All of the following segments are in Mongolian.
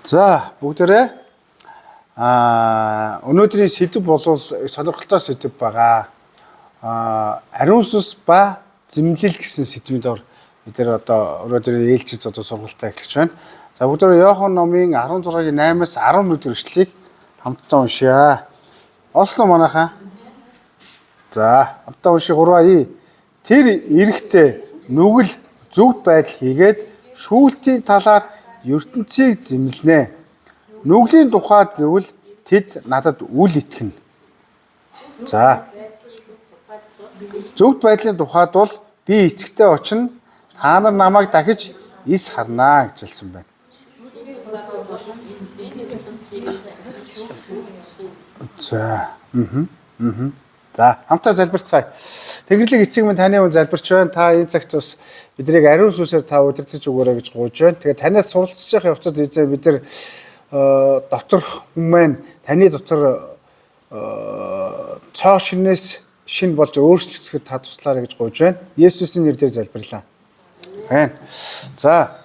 За бүгдээрээ өнөөдрийн сэдв бол сонирхолтой сэдв байгаа. Ариун сүнс ба зэмлэл гэсэн сэдвийн дор бид нэр одоо өнөөдөр ээлжид одоо сургалтаа эхлэж байна. За бүгдээрээ Иохан номын 16-гийн 8-аас 11 эшлэлийг хамтдаа уншъя. Олсон манайхаа. За хамтдаа уншия 3 Тэр эрэхтэй нүгэл зөвхт байдал хийгээд шүүлтийн талаар ертөнцийг зэмлэнэ. Нүглийн тухайд гэвэл тэд надад үл итгэнэ. За. Зөвхт байдлын тухайд бол би эцэгтэй очино. Та нар намайг дахиж ис харнаа гэж хэлсэн байна. За. За, хамтаа залбирцгаая. Тэнгэрлэг эцэг минь таны өмнө залбирч байна. Та энэ цагт бас биднийг ариун сүнсээр та удирдах өгөөрэй гэж гуйж байна. Тэгээд танаас суралцж явах явцад эзэн бид нар дотор хүмүүс таны дотор цоо шинээс шин болж өөрчлөгдөж та туслаарай гэж гуйж байна. Есүсийн нэрээр залбирлаа. Амен. За.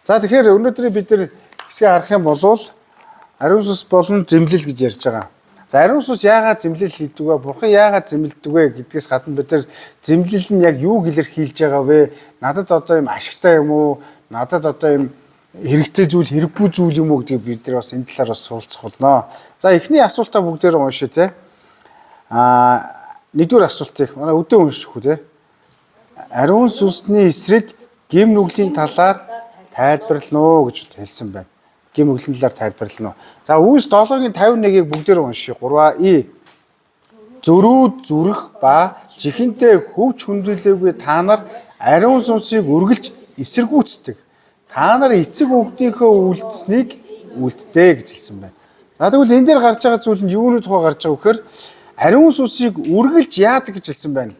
За тэгэхээр өнөөдөр бид нар хэсгээ харах юм бол ариун сүнс болон зэмлэл гэж ярьж байгаа. За ариун сүнс яагаад зэмлэл хийдэг вэ? Бурхан яагаад зэмлэлдэг вэ гэдгээс гадна бид нар зэмлэл нь яг юуг илэрхийлж байгаа вэ? Надад одоо юм ашигтай юм уу? Надад одоо юм хэрэгтэй зүйл, хэрэггүй зүйл юм уу гэдгийг бид нар бас энэ талаар бас суралцах болно. За эхний асуултаа бүгдээр уншъя те. Нэгдүгээр асуултыг манай өдөө уншчих үү те. Ариун сүнсний эсрэг гим нүглийн талаар тайлбарлана уу гэж хэлсэн байна. Гим нүглийн талаар тайлбарлана уу. За Үлс 7-гийн 51-ийг бүгдээр уншъя. 3 Зөрүүд зүрх ба жихэнтэй хөвч хүндрэлээгүй та нар ариун сүнсийг үргэлж эсэргүүцдэг. Та нар эцэг хүүхдийнхөө үлдсэнийг үлддээ гэж хэлсэн байна. За тэгвэл энэ дээр гарч байгаа зүйл нь юуны тухай гарч байгаа вэхээр ариун сүнсийг үргэлж яадаг гэж хэлсэн байна.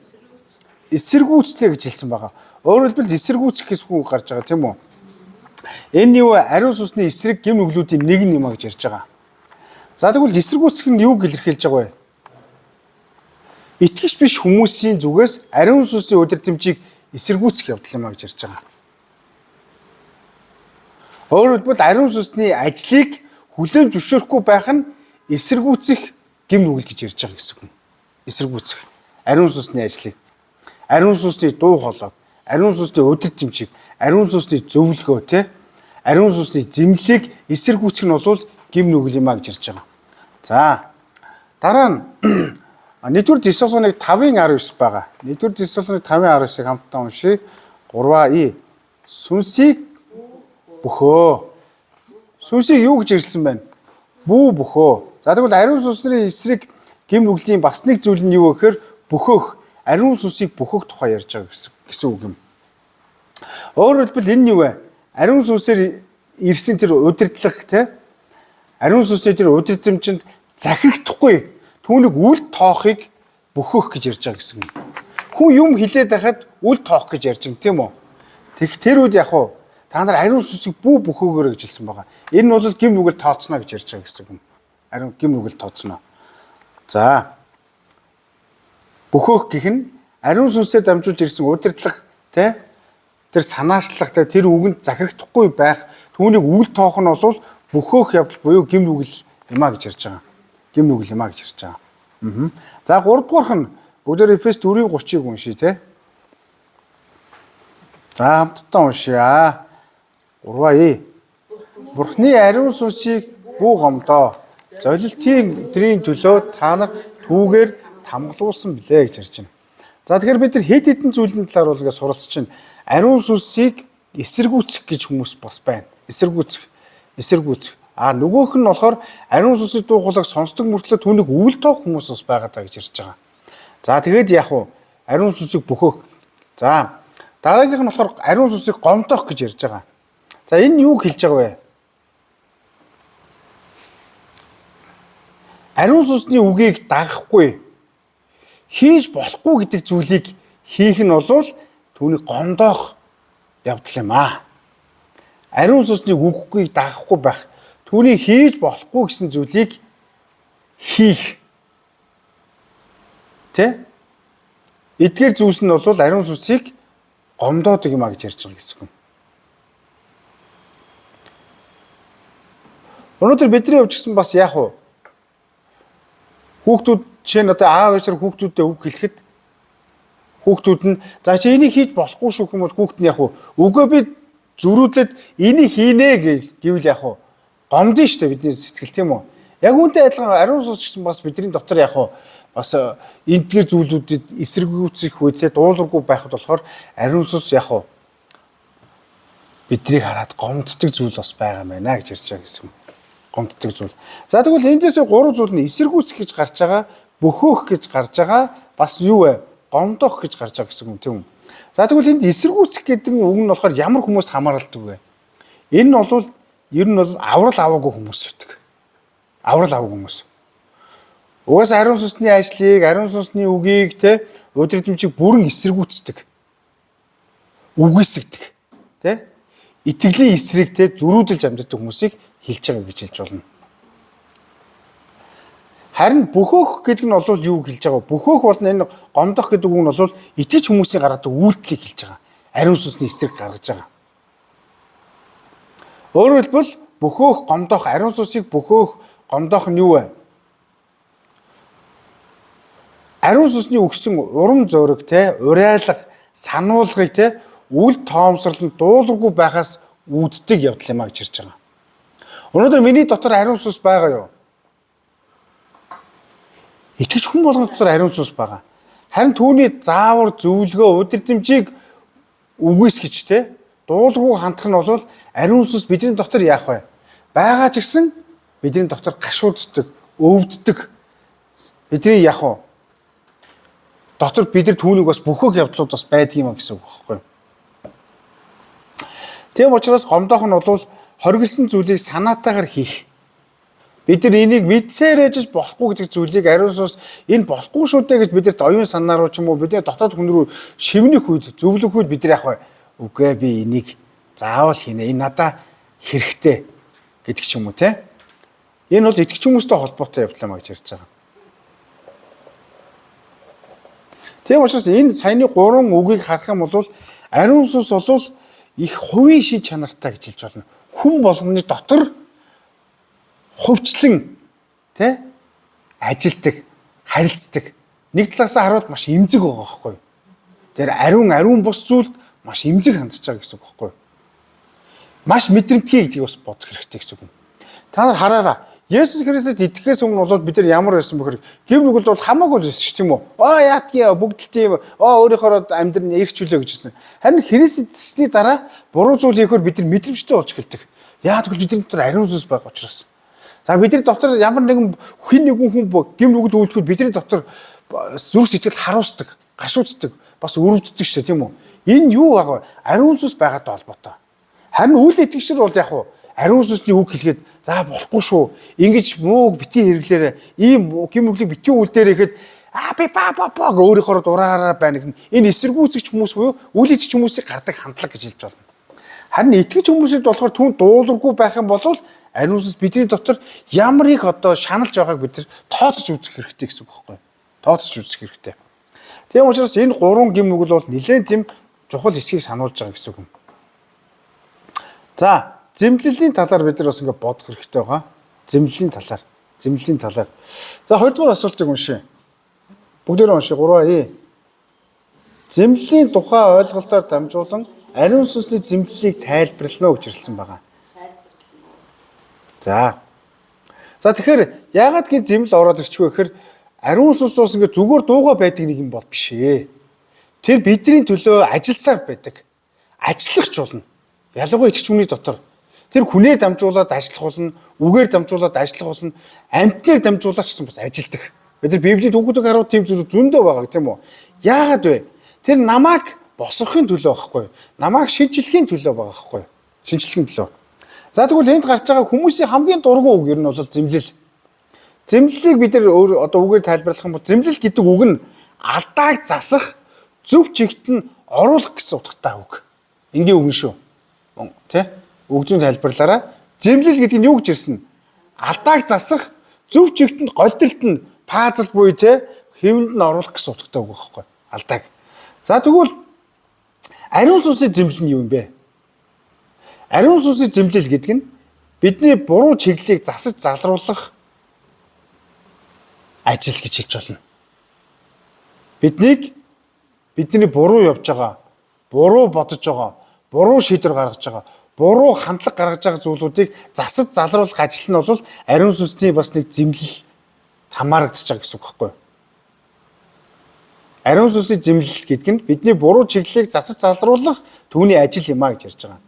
Эсэргүүцдэг гэж хэлсэн байгаа. Өөрөөр хэлбэл эсэргүүцэх гэсэн үг гарч байгаа тийм үү? Энэ юу ариун сүнсний эсрэг гим нүглүүдийн нэг юм а гэж ярьж байгаа. За тэгвэл эсэргүүцэх нь юуг илэрхийлж байгаа вэ? Итгэгч биш хүмүүсийн зүгээс ариун сүнсний удирдамжийг эсэргүүцэх явдал юм а гэж ярьж байгаа. Өөрөөр хэлбэл ариун сүнсний ажлыг хүлээн зөвшөөрөхгүй байх нь эсэргүүцэх гим нүгэл гэж ярьж байгаа гэсэн үг. Эсэргүүцэх ариун сүнсний ажлыг, ариун сүнсний дуу хоолой, ариун сүнсний удирдамжийг, ариун сүнсний зөвлөгөө те, ариун сүнсний зэмлэлийг эсэргүүцэх нь бол гим нүгэл юм а гэж ярьж байгаа. За дараа нь 1-р Тесалоник 5:19 байгаа. 1-р Тесалоник 5:19-ыг хамтдаа уншъя. 3 Сүнсийг бөхөө. Сүнсийг юу гэж ирсэн байна? Бүү бөхөө. За тэгвэл ариун сүнсний эсрэг гим нүглийн бас нэг зүйл нь юу вэ гэхээр бөхөх, ариун сүнсийг бөхөх тухай ярьж байгаа гэсэн үг юм. Өөрөөр хэлбэл энэ юу вэ? Ариун сүнсээр ирсэн тэр удирдлага те, ариун сүнсний тэр удирдамжинд захирагдахгүй түүнийг үл тоохыг бөхөх гэж ярьж байгаа гэсэн юм. Хүн юм хилээд байхад үл тоох гэж ярьж байгаа тийм үү? Тэр үед яг уу та нар ариун сүнсийг бүү бөхөөгөөрэй гэж хэлсэн байгаа. Энэ нь бол гим нүгэл тооцно гэж ярьж байгаа гэсэн юм. Ариун гим нүгэл тооцно. За. Бөхөх гэх нь ариун сүнсээр дамжуулж ирсэн удирдлага те, тэр санаачлалтай тэр үгэнд захирагдахгүй байх түүнийг үл тоох нь бол бөхөх явдал буюу гим нүгэл юм а гэж ярьж байгаа. Гим нүгэл юм а гэж ярьж байгаа. За 3 дугаарх нь бүгдээр Эфес 4:30-ыг уншъя те. За хамтдаа уншъя. 3 Бурхны ариун сүнсийг бүү гомдоо. Золилтын өдрийн төлөө та нар түүгээр тамгалуулсан билээ гэж ярьж байна. За тэгэхээр бид нар хэд хэдэн зүйлийн талаар бол ингээд суралцж байна. Ариун сүнсийг эсэргүүцэх гэж хүмүүс бас байна. Эсэргүүцэх. Нөгөөх нь болохоор ариун сүнсийн дуу хоолойг сонсдог мөртлөө түүнийг үл тоох хүмүүс бас байгаа даа гэж ярьж байгаа. За тэгээд яг уу ариун сүнсийг бөхөх. За дараагийнх нь болохоор ариун сүнсийг гомдоох гэж ярьж байгаа. За энэ юуг хэлж байгаа вэ? Ариун сүнсний үгийг дагахгүй, хийж болохгүй гэдэг зүйлийг хийх нь бол түүнийг гомдоох явдал юм а. Ариун сүнсний үгийг дагахгүй байх, түүнийг хийж болохгүй гэсэн зүйлийг хийх. Тэ? Эдгээр зүйлс нь бол ариун сүнсийг гомдоодог юм а гэж ярьж байгаа гэсэн юм. Өнөөдөр бидний хувьд гэсэн бас яах вэ? Хүүхдүүд жишээ нь одоо аав ээжээр хүүхдүүдэд үг хэлэхэд хүүхдүүд нь за чи энийг хийж болохгүй шүү гэх юм бол хүүхд нь яах вэ? Үгүй би зөрүүдлээд энийг хийнэ гэвэл яах вэ? Гомдно шүү дээ бидний сэтгэл, тийм үү? Яг үүнтэй адилхан ариун сүнс гэсэн бас бидний дотор яах вэ? Бас эндгээр зүйлүүдэд эсэргүүцэх үедээ дуулуургүй байхад болохоор ариун сүнс яах вэ? Биднийг хараад гомддог зүйл бас байгаа юм байна гэж ярьж байгаа гэсэн юм. Гомддог зүйл. За тэгвэл эндээс 3 зүйл нь эсэргүүцэх гэж гарч байгаа, бөхөөх гэж гарч байгаа, бас юу вэ? Гомдох гэж гарч байгаа гэсэн юм, тийм үү? За тэгвэл энд эсэргүүцэх гэдэг үг нь болохоор ямар хүмүүс хамааралдаг вэ? Энэ нь бол ер нь бол аврал аваагүй хүмүүс үүдэг. Аврал аваагүй хүмүүс. Угаасаа ариун сүнсний ажлыг, ариун сүнсний үгийг те удирдамжийг бүрэн эсэргүүцдэг. Үгүйсгдэг. Тэ? Итгэлийн эсрэг те зөрүүдэлж амьддаг хүмүүсийг хэлж байгаа гэж хэлж болно. Харин бөхөөх гэдэг нь бол юу хэлж байгаа вэ? Бөхөөх бол энэ гомдох гэдэг үг нь бол итгэж хүмүүсийн гаргадаг үйлдэлийг хэлж байгаа. Ариун сүнсний эсрэг гаргаж байгаа. Өөрөөр хэлбэл бөхөөх, гомдох, ариун сүнсийг бөхөөх, гомдох нь юу вэ? Ариун сүнсний өгсөн урам зориг те, уриалга, сануулгыг те, үл тоомсрол нь дуулуургүй байхаас үүддэг явдал юм а гэж хэлж байгаа. Өнөөдөр миний дотор ариун сүнс байгаа юу? Итгэж хүн болгоны дотор ариун сүнс байгаа. Харин түүний заавар, зөвлөгөө, удирдамжийг үгүйсгэж те, дуулуургүй хандах нь бол ариун сүнс бидний дотор яах вэ? Байгаа ч гэсэн бидний дотор гашууддаг, өвддөг. Бидний яах вэ? Дотор бид нар түүнийг бас бөхөөх явдлууд бас байдаг юм а гэсэн үг байхгүй юу? Тийм учраас гомдох нь бол хоригдсан зүйлийг санаатаагаар хийх. Бид нар энийг мэдсээр ээжж болохгүй гэдэг зүйлийг ариун сүнс энэ болохгүй шүү дээ гэж бидэрт оюун санаа руу ч юм уу бидний дотоод хүн рүү шивнэх үед, зөвлөх үед бид нар яах вэ? Үгүй би энийг заавал хийнэ. Энэ надаа хэрэгтэй гэдэг ч юм уу те. Энэ бол итгэж хүмүүстэй холбоотой явдал юм а гэж ярьж байгаа. Тийм учраас энэ саяны 3 үгийг харах юм бол ариун сүнс бол их хувийн шид чанартай гэж хэлж байна. Хүн болгоны дотор хувьчлан тэ ажилдаг, харилцдаг. Нэг талаас харуул маш эмзэг байгаа байхгүй юу? Тэр ариун бус зүйлд маш эмзэг хандж байгаа гэсэн үг байхгүй юу? Маш мэдрэмтгий гэдгийг бас бодох хэрэгтэй гэсэн үг юм. Та нар хараараа Есүс Христэд итгэхээс өмнө бол бид нар ямар байсан бөхөр гэр бүл бол хамаагүй байсан шүү тийм үү? Яатгий бүгд л тийм өөрийнхөө амьдрал эрхчлөө гэж хэлсэн. Харин Христэсний дараа буруу зүйл хийхээр бид нар мэдрэмжтэй болж эхэлдэг. Яагаад гэвэл бидний дотор ариун сүнс байгаа учраас. За бидний дотор ямар нэгэн хүн гим нүгэл үйлдэхэд бидний дотор зүрх сэтгэл харуулдаг, гашууддаг, бас өрөвддөг шүү тийм үү? Энэ юу байгаа вэ? Ариун сүнс байгаатай холбоотой. Харин үйл итгэгчид бол яг уу ариун сүнсний үг хэлгээд за болохгүй шүү. Ингэж мууг битгий хэрэглээрэ. Ийм гим нүглийг битгий үлдээрэ гэхэд би өөрийнхөө дураараа байна гэх. Энэ эсэргүүцэгч хүмүүс буюу үйл итгэгч хүмүүсийг гардаг хандлага гэж хэлж байна. Харин итгэж хүмүүсэд болохоор түн дуулуургүй байх юм бол ариун сүнс бидний дотор ямар их одоо шаналж байгааг бид нар тооцож үзэх хэрэгтэй гэсэн үг байхгүй юу? Тооцож үзэх хэрэгтэй. Тийм учраас энэ 3 гим нүгэл бол нэлээд тийм чухал хэсгийг сануулж байгаа гэсэн үг юм. За, зэмлэлийн талаар бид нар бас ингэ бодох хэрэгтэй байгаа. Зэмлэлийн талаар. За, 2 дугаар асуултыг уншъя. Бүгдээрээ уншъя. 3А. Зэмлэлийн тухай ойлголтоор дамжуулан ариун сүнсний зэмлэлийг тайлбарлана гэж хэлсэн байгаа. За тэгэхээр яагаад гин зэмлэл ороод ирчихвэ гэхээр ариун сүнс ус ингэ зүгээр дууга байдаг нэг юм бол биш ээ. Тэр бидний төлөө ажилласаар байдаг. Ажиллахч болно. Ялангуяа итгэж хүний дотор. Тэр хүнээ дамжуулаад ажиллах болно, үгээр дамжуулаад ажиллах болно, амьтнаар дамжуулаад ч гэсэн бас ажилдаг. Бид нар Библийн түүхүүдийг хараад тийм зүйл зөндөө байгаа тийм үү? Яагаад вэ? Тэр намайг босгохын төлөө байхгүй юу? Намайг шинжлэхийн төлөө байгаа байхгүй юу? Шинжлэхийн төлөө. За тэгвэл энд гарч байгаа хүмүүсийн хамгийн дургүй үг ер нь бол зэмлэл. Зэмлэлийг бид нар одоо үгээр тайлбарлах юм бол зэмлэл гэдэг үг нь алдааг засах, зөв чигт нь оруулах гэсэн утгатай үг. Энгийн үг нь шүү. Тэ? Үг зүйн тайлбарлаараа зэмлэл гэдэг нь юу гэж ирсэн? Алдааг засах, зөв чигт нь голдолт нь пазл буюу тэ хэвэнд нь оруулах гэсэн утгатай үг байхгүй. Алдааг. За тэгвэл ариун сүнсийн зэмлэл нь юу юм бэ? Ариун сүнсийн зэмлэл гэдэг нь бидний буруу чиглэлийг засаж залруулах ажил гэж хэлж болно. Бидний буруу явж байгаа, буруу бодож байгаа, буруу шийдвэр гаргаж байгаа, буруу хандлага гаргаж байгаа зүйлүүдийг засаж залруулах ажил нь бол ариун сүнсний бас нэг зэмлэл хамаарагдаж байгаа гэсэн үг байхгүй юу? Ариун сүнсний зэмлэл гэдэг нь бидний буруу чиглэлийг засаж залруулах түүний ажил юм а гэж ярьж байгаа.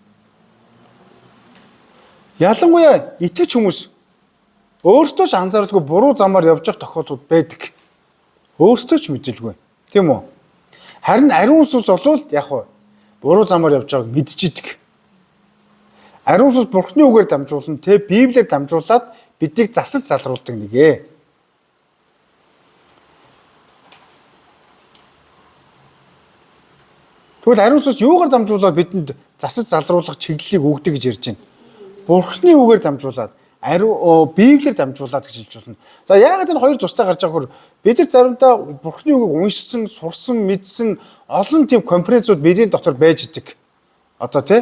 Ялангуяа итгэж хүмүүс өөрсдөө ч анзаардаггүй буруу замаар явж явах тохиолдлууд байдаг. Өөрсдөө ч мэдэлгүй. Тийм үү? Харин ариун сүнс бол яг хөө буруу замаар явж байгааг мэдчихэдэг. Ариун сүнс Бурхны үгээр дамжуулан Библиэр дамжуулаад биднийг засаж залруулдаг нэгэ. Тэгвэл ариун сүнс юугаар дамжуулаад бидэнд засаж залруулах чиглэлийг өгдөг гэж ярьж байна. Бурхны үгээр дамжуулаад, Библиэр дамжуулаад гэж хэлж байна. За яагаад энэ хоёр тустай гарч байгаагаар бид нар заримдаа Бурхны үгийг уншсан, сурсан, мэдсэн олон тийм конференцууд бидний дотор байж идэг. Одоо тий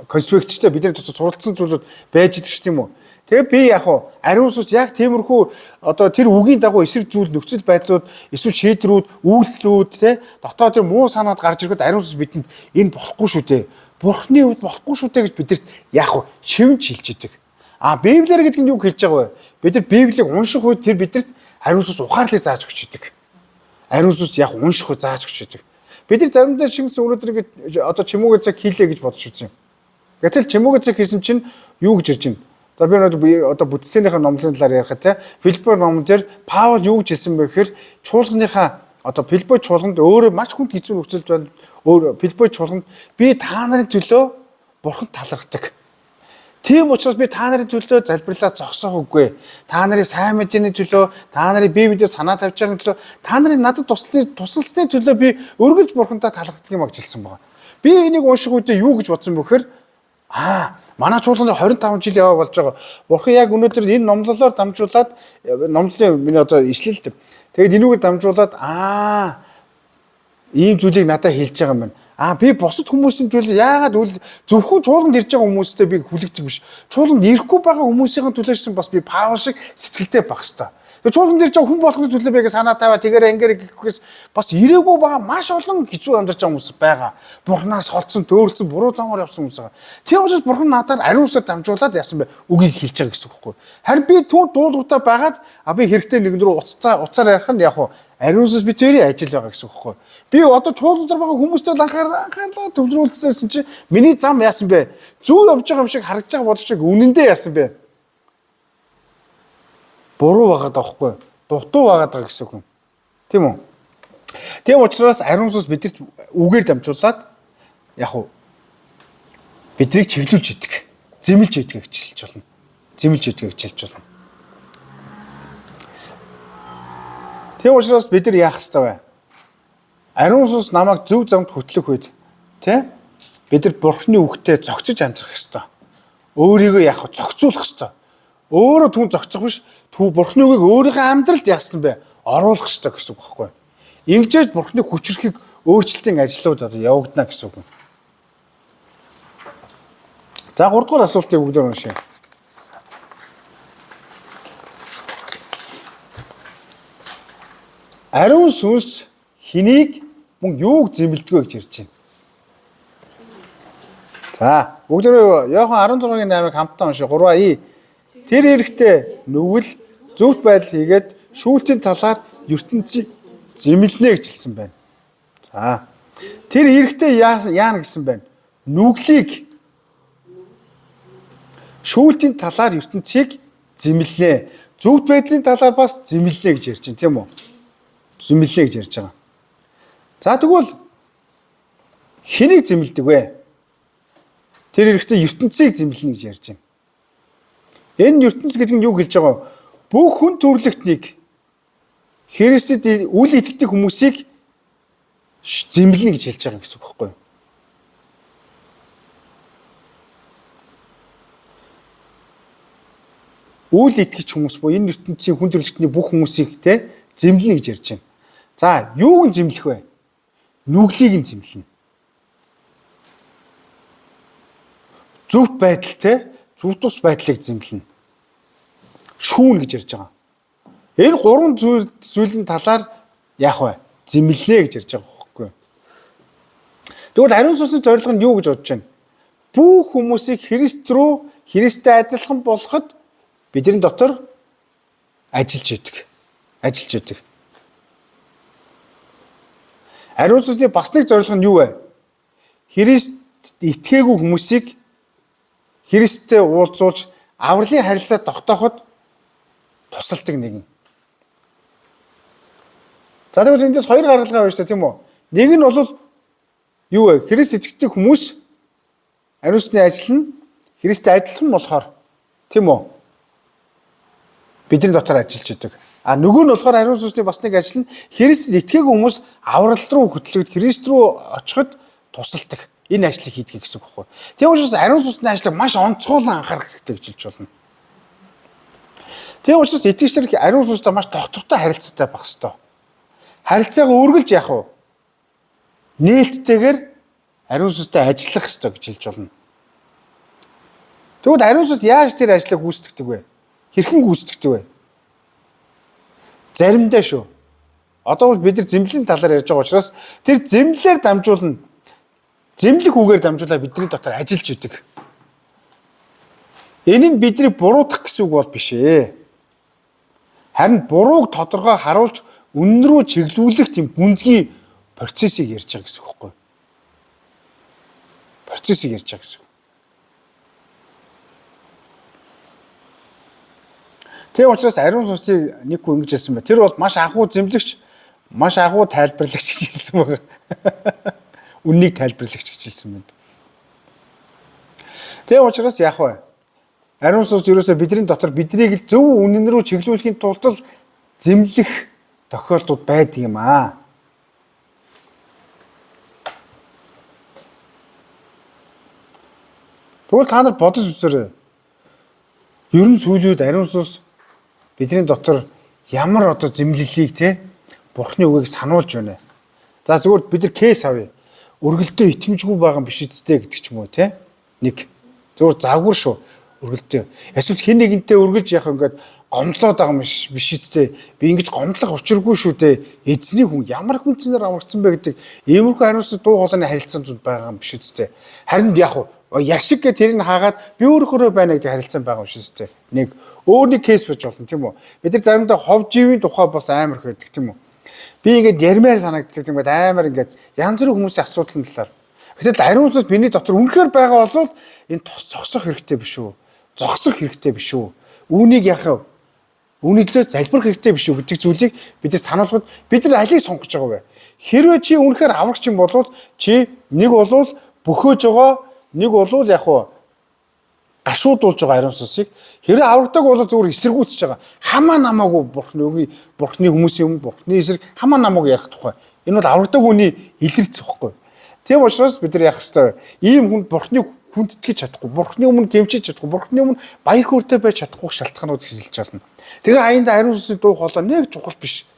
конспектчтэй бидний дотор суралцсан зүйлүүд байж идэг ч тийм үү. Тэгээ би яг хуу ариун сүнс яг тиймэрхүү одоо тэр үгийн дагуу эсрэг зүйл нөхцөл байдлууд, эсвэл шийдрүүд, үйлдэлүүд тий дотоод тэр муу санаад гарч ирэхэд ариун сүнс бидэнд энэ болохгүй шүү дээ. Бурхны үед болохгүй шүү дээ гэж бидэрт яг хуу шивж хэлж идэг. Библиэр гэдэг нь юу хэлж байгаа вэ? Бид нар Библийг унших үед тэр бидэрт ариун сүнс ухаарлыг зааж өгч идэг. Ариун сүнс яг унших үед зааж өгч идэг. Бид нар заримдаа шингэсэн өнөөдөр ингэ одоо чимүүгээ цаг хийлээ гэж бодож үзье. Гэтэл чимүүгээ цаг хийсэн чинь юу гэж ирж байна? За би одоо бүтцэнийхээ номлын талаар ярихад те Филиппо номон дээр Паул юу гэж хэлсэн бэ гэхээр чуулганыхаа одоо Филиппо чуулганд өөрөө маш хүнд хэцүү нөхцөлд байна. Филиппо чуулганд би та нарын төлөө Бурханд талархдаг. Тийм учраас би та нарын төлөө залбирлаа зогсоох үгүй. Та нарын сайн мэдээний төлөө, та нарын бие бидэд санаа тавьж байгаа төлөө, та нарын надад тусалсны төлөө би өргөлж Бурхандаа талархдаг юм гэж хэлсэн байна. Би энийг унших үедээ юу гэж бодсон бэ гэхээр манай чуулганы 25 жил яваа болж байгаа. Бурхан яг өнөөдөр энэ номлолоор дамжуулаад номлолын миний одоо ишлэлд тэгээд энүүгээр дамжуулаад ийм зүйлийг надад хэлж байгаа юм байна. Би бусад хүмүүсийн төлөө яагаад зөвхөн чуулганд ирж байгаа хүмүүстэй би хүлэгдэх биш. Чуулганд ирэхгүй байгаа хүмүүсийн төлөөсөн бас би Паул шиг сэтгэлтэй байх хэрэгтэй. Тэгээ чуулганд ирж байгаа хүн болгоны төлөө би санаа тавиа тэгэр ангэр гэхээс бас ирээгүй байгаа маш олон хэцүү амьдарч байгаа хүмүүс байгаа. Бурханаас холдсон, төөрөлцөн, буруу замаар явсан хүмүүс байгаа. Тийм учраас Бурхан надаар ариун сүнсээр дамжуулаад яасан бэ? Үгийг хэлж байгаа гэсэн үг байхгүй. Харин би түүнд дуулууртаа байгаад би хэрэгтэй нэгэн рүү уцаар ярих нь яг ариун сүнс битэрийн ажил байгаа гэсэн үг байхгүй. Би одоо чуулганд байгаа хүмүүстэй анхаарлаа төвлөрүүлсэн чинь миний зам яасан бэ? Зөв явж байгаа юм шиг харагдаж байгаа бодож байгаа үнэндээ яасан бэ? Буруу байгаад байгаа хгүй. Дутуу байгаад байгаа гэсэн үг юм. Тийм үү? Тийм учраас ариун сүнс бидэрт үгээр дамжуулаад яг уу биднийг чиглүүлж идэг. Зэмлж идэг гэж хэлж болно. Зэмлж идэг гэж хэлж болно. Тийм учраас бид нар яах ёстой вэ? Ариун сүнс намайг зөв замд хөтлөх үед тий бид нар Бурхны үгтээ зогцож амьдрах ёстой. Өөрийгөө яг зогцуулах ёстой. Өөрөө түн зогцох биш Бурхны үгийг өөрийнхөө амьдралд яасан бэ? Оруулах ёстой гэсэн үг байхгүй юу? Ингэжээж Бурхны хүчрэхийг өөрчлөлтийн ажлууд одоо явагдана гэсэн үг юм. За 3 дугаар асуултыг бүгдээр уншъя. Ариун сүнс хэнийг мөн юуг зэмлдэг гэж ярьж байна. За бүгдээ Иохан 16-гийн 8-ыг хамтдаа уншъя. 3А. Тэр эрэхтээ нүгэл зөвхт байдал хийгээд шүүлтийн талаар ертөнцийг зэмлэнэ гэж хэлсэн байна. За. Тэр эрэхтээ яана гэсэн байна. Нүглийг шүүлтийн талаар ертөнцийг зэмлэнэ. Зөвхт байдлын талаар бас зэмлэнэ гэж ярьж байна, тийм үү? Зэмлэнэ гэж ярьж байгаа. За тэгвэл хэнийг зэмлэдэг вэ? Тэр эрэхтээ ертөнцийг зэмлэнэ гэж ярьж байна. Энэ ертөнц гэдэг нь юу хэлж байгаа вэ? Бүх хүн төрлөختнийг Христэд үл итгэдэг хүмүүсийг зэмлэнэ гэж хэлж байгаа гэсэн үг байхгүй юу? Үл итгэж хүмүүс бо энэ ертөнцийн хүн төрлөختний бүх хүмүүсийг те зэмлэнэ гэж ярьж байна. За, юуг нь зэмлэх вэ? Нүглийг нь зэмлэнэ. Зөвхт байдал те зүв тус байдлыг зэмлэнэ. Шүүн гэж ярьж байгаа. Энэ гурван зүйлийн талаар яах вэ? Зэмлэлээ гэж ярьж байгаа байхгүй. Тэгвэл ариун сүнсний зорилго нь юу гэж бодож байна? Бүх хүмүүсийг Христтэй адилхан болгоход бидний дотор ажиллаж идэг. Ариун сүнсний бас нэг зорилго нь юу вэ? Христ итгээгүй хүмүүсийг Христтэй уулзуулж авралын харилцаа тогтооход тусалдаг нэгэн. За тэгвэл эндээс хоёр гаргалгаа байна шүү дээ, тийм үү? Нэг нь бол юу вэ? Христ итгэдэг хүмүүс ариун сүнсний ажил нь Христтэй адилхан болохоор, тийм үү? Бидний дотор ажиллаж идэг. А нөгөө нь болохоор ариун сүнсний бас нэг ажил нь Христэд итгээгүй хүмүүс аврал руу хөтлөгд Христ рүү очиход тусалдаг. Энэ ажлыг хийдэг гэсэн үг байхгүй. Тийм учраас ариун сүнсний ажлыг маш онцгойлон анхаарах хэрэгтэй гэж хэлж болно. Тийм учраас итгэгчдэр ариун сүнстэй маш доктортой харилцаатай байх хэрэгтэй. Харилцаагаа үргэлж яах вэ? Нээлттэйгээр ариун сүнстэй ажиллах хэрэгтэй гэж хэлж болно. Тэгвэл ариун сүнс яаж тэр ажлыг гүйцэтгэдэг вэ? Хэрхэн гүйцэтгэдэг вэ? Заримдаа шүү. Одоо бол бид нар зэмлэлийн талаар ярьж байгаа учраас тэр зэмлэлээр дамжуулна. Зэмлэг үгээр дамжуулаад бидний дотор ажиллаж идэг. Энэ нь бидний буруутгах гэсэн үг бол биш ээ. Харин бурууг тодорхой харуулж үнэн рүү чиглүүлэх тийм гүнзгий процессыг ярьж байгаа гэсэн үг байхгүй юу? Процессыг ярьж байгаа гэсэн үг. Тийм учраас ариун сүнсийг нэг хүн ингэж хэлсэн байна. Тэр бол маш анхуу зэмлэгч, маш анхуу тайлбарлагч гэж хэлсэн байна. Үннийг тайлбарлагч гэж хэлсэн байна. Тийм учраас яах вэ? Ариун сүнс ерөөсөө бидний дотор биднийг зөв үнэн рүү чиглүүлэхийн тулд зэмлэх тохиолдлууд байдаг юм аа. Тэгвэл та нар бодож үзээрэй. Ерөн сүүлүүд ариун сүнс бидний дотор ямар одоо зэмлэлийг те Бурхны үгийг сануулж байна. За зүгээр бид нар кейс авъя. Өргөлтөө итгэмжгүй байгаа биш үсттэй гэдэг ч юм уу те. Нэг зүгээр завгүй шүү. Өргөлтөө. Эсвэл хэн нэгэнтэй өргөлж яах ингээд гомдлоод байгаа юм биш үсттэй. Би ингэж гомдлох учиргүй шүү дээ. Эзний хүн ямар хүнцнээр амрагдсан бэ гэдэг иймэрхүү хариуцлага дуу хоолойны харилцаанд байгаа юм биш үсттэй. Харин яах вэ? Яшиг гэ тэрийг хаагаад би өөрөөрөө байна гэдэг харилцан байгаа юм шиг үстэй. Нэг өөр нэг кейс бож болно тийм үү. Бид нар заримдаа хов живийн тухай бас амар их байдаг тийм үү. Би ингээд ярмаар санагддаг тийм үү. Амар ингээд янз бүрийн хүмүүсийн асуудлын талаар. Гэтэл ариун сүнс миний дотор үнэхээр байгаа бол энэ тос зогсох хэрэгтэй биш үү? Зогсох хэрэгтэй биш үү? Үүнийг яах вэ? Үүнийдээ залбирах хэрэгтэй биш үү гэдэг зүйлийг бид нар сануулхад бид нар алийг сонгож байгаа вэ? Хэрвээ чи үнэхээр аврагч юм бол чи нэг бол бөхөөж байгаа, нэг бол яг уу гашуудуулж байгаа ариун сүнсийг. Хэрэг аврагдаг бол зөвхөн эсэргүүцэж байгаа. Хамаа намаагүй бурхны хүмүүсийн өмнө бурхны эсрэг хамаа намаагүй ярих тухай. Энэ бол аврагдаг хүний илэрч واخгүй. Тийм учраас бид нар яах ёстой вэ? Ийм хүн бурхны хүндэтгэж чадахгүй, бурхны өмнө гэмчиж чадахгүй, бурхны өмнө баяр хөөртэй байж чадахгүй шалтгаанууд хэлж байна. Тэгээ аянд ариун сүнсийн дуу хоолой нэг чухал биш.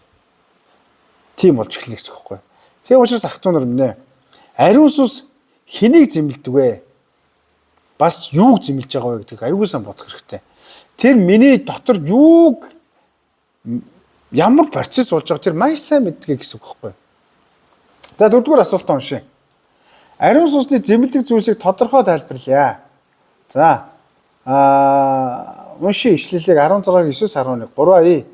Тийм болж эхэлнэ гэсэн үг байхгүй. Тийм учраас ах トゥ нар минь ариун сүнс хэнийг зэмлдэг вэ? Бас юуг зэмлэж байгаа вэ гэдгийг аюулгүй сан бодох хэрэгтэй. Тэр миний дотор юуг ямар процесс болж байгаа тэр маш сайн мэддэг гэсэн үг байхгүй. За дөрөвдүгээр асуултаа уншъя. Ариун сүнсний зэмлдэг зүйлсийг тодорхой тайлбарлая. За уншъя ишлэлийг 16-9-11 3А.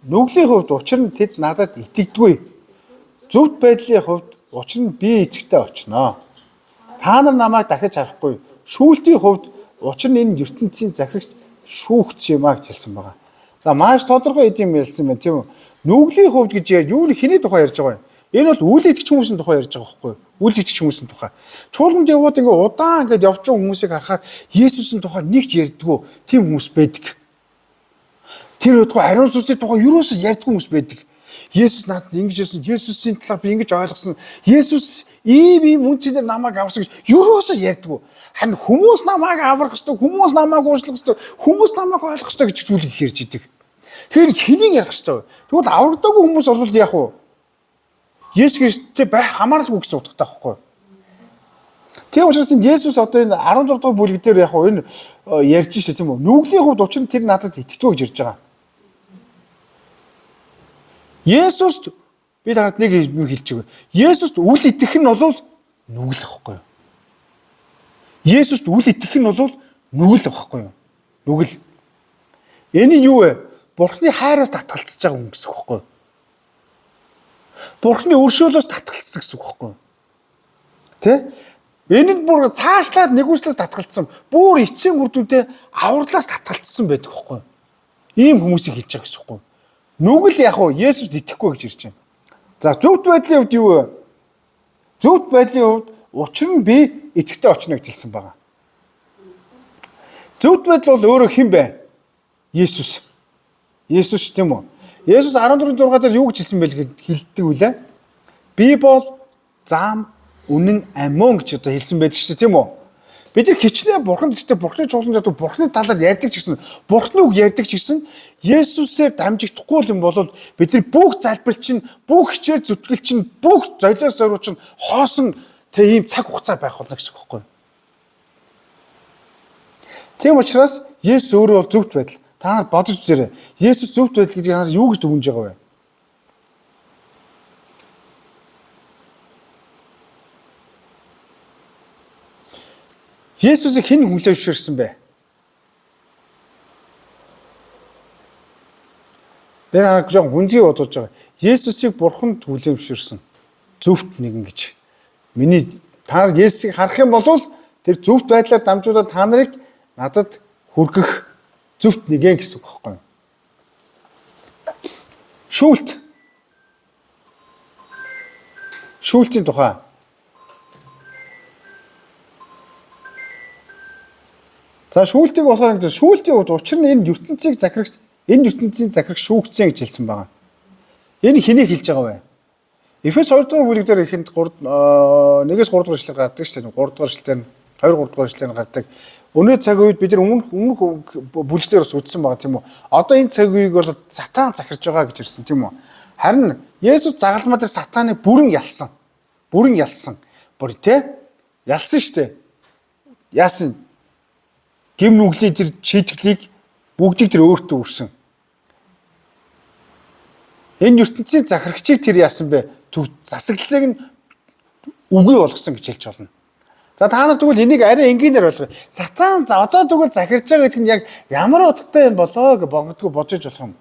Нүглийн хувьд учир нь тэд надад итгэдэггүй. Зөвхт байдлын хувьд учир нь би эцэгтэй очноо. Та нар намайг дахиж харахгүй. Шүүлтийн хувьд учир нь энэ ертөнцийн захирагч шүүгц юм а гэж хэлсэн байгаа. За маш тодорхой эд юм хэлсэн байна тийм үү. Нүглийн хувьд гэж юу хэний тухай ярьж байгаа юм? Энэ бол үйл итгэж хүмүүсийн тухай ярьж байгаа байхгүй юу? Үйл итгэж хүмүүсийн тухай. Чуулганд яваад ингээ удаан ингээд явж байгаа хүмүүсийг харахаар Есүсийн тухай нэг ч ярьдгүй тийм хүмүүс байдаг. Тэр өдгөө ариун сүнсийн тухай юусоо ярьдгүй хүмүүс байдаг. Есүс надад ингэж хэлсэн, Есүсийн талаар би ингэж ойлгосон. Есүс ийм үнцээр намайг авсан гэж юусоо ярьдгүй. Харин хүмүүс намайг аврах ёстой, хүмүүс намайг уучлах ёстой, хүмүүс намайг ойлгох ёстой гэж зүйлийг ярьж идэг. Тэгэхээр хэнийг ярих ёстой вэ? Тэгвэл аврагдаагүй хүмүүс бол яах вэ? Есүс Христтэй байх хамааралгүй гэсэн утгатай байхгүй юу? Тийм учраас Есүс одоо энэ 16 дугаар бүлэг дээр яг энэ ярьж шээ тийм үү? Нүглийн хувьд учир нь тэр надад итгэдэг гэж ярьж байгаа. Есүст би танад нэг юм хэлж байгаа. Есүст үл итгэх нь бол нүгэл واخхой юу? Есүст үл итгэх нь бол нүгэл واخхой юу? Нүгэл. Энэ нь юу вэ? Бурхны хайраас татгалцаж байгаа хүн гэсэн үг واخхой юу? Бурхны өршөөлөөс татгалцсан гэсэн үг واخхой юу? Тэ? Энэ нь бүр цаашлаад нэгүслээс татгалцсан. Бүр эцсийн үр дүнтэй авралаас татгалцсан байдаг واخхой юу? Ийм хүмүүсийг хэлж байгаа гэсэн үг واخхой юу? Нүгэл яг уу Есүст итгэхгүй гэж ирж байна. За зөвхт байдлын хувьд юу вэ? Зөвхт байдлын хувьд учир нь би итгэвтэй очно гэж хэлсэн байгаа. Зөвхт байдал бол өөрөө хэн бэ? Есүс. Есүс тийм үү? Есүс 14:6 дээр юу гэж хэлсэн бэ хэлдэг үлээ? Би бол зам, үнэн, амин гэж одоо хэлсэн байдаг шүү дээ, тийм үү? Бид нар хичнээн бурхан гэхдээ бурхны чуулган дээр бурхны талаар ярьдаг ч гэсэн бурхны үг ярьдаг ч гэсэн Есүсээр дамжигдахгүй юм бол бид нар бүх залбирал чинь, бүх хичээл зүтгэл чинь, бүх золиос зориуч чинь хоосон тийм цаг хугацаа байх болно гэсэн үг байхгүй юу? Тийм учраас Есүс өөрөө бол зөвхт байдал. Та нар бодож үзээрэй. Есүс зөвхт байдал гэдгийг та нар юу гэж дүгнэж байгаа вэ? Есүсийг хэн хүлээн бэ? Би нэг жоохон хүнзгий бодож байгаа. Есүсийг бурханд хүлээн зөвхт нэгэн гэж. Миний та нар Есүсийг харах юм бол тэр зөвхт байдлаар дамжуулаад та нарыг надад хүргэх зөвхт нэгэн гэсэн үг байхгүй юу? Шүүлт. Шүүлтийн тухай. За шүүлтийг болохоор ингэж шүүлтийн хувьд учир нь энэ ертөнцийг захирагч шүүгцэн гэж хэлсэн байгаа. Энэ хэнийг хэлж байгаа вэ? Эфес 2 дугаар бүлэг дээр ихэнд 1-3 дугаар эшлэл гардаг шүү дээ. 3 дугаар эшлэл, 2-3 дугаар эшлэл гардаг. Өнөө цаг үед бид нар өмнөх бүлэгтээр бас үзсэн байгаа тийм үү? Одоо энэ цаг үеийг бол сатан захирж байгаа гэж ирсэн тийм үү? Харин Есүс загалмаа дээр сатаныг бүрэн ялсан. Бүр тэ? Ялсан шүү дээ. Яасан? Гим нүглийн тэр шийтгэлийг бүгдийг тэр өөртөө үрсэн. Энэ ертөнцийн захирагчийг тэр яасан бэ? Засаглалыг нь үгүй болгосон гэж хэлж болно. За та нар тэгвэл энийг арай энгийнээр ойлгоё. Сатан одоо тэгвэл захирж байгаа гэдэг нь яг ямар утгатай юм болоо гэж богдгоо бодож болох юм.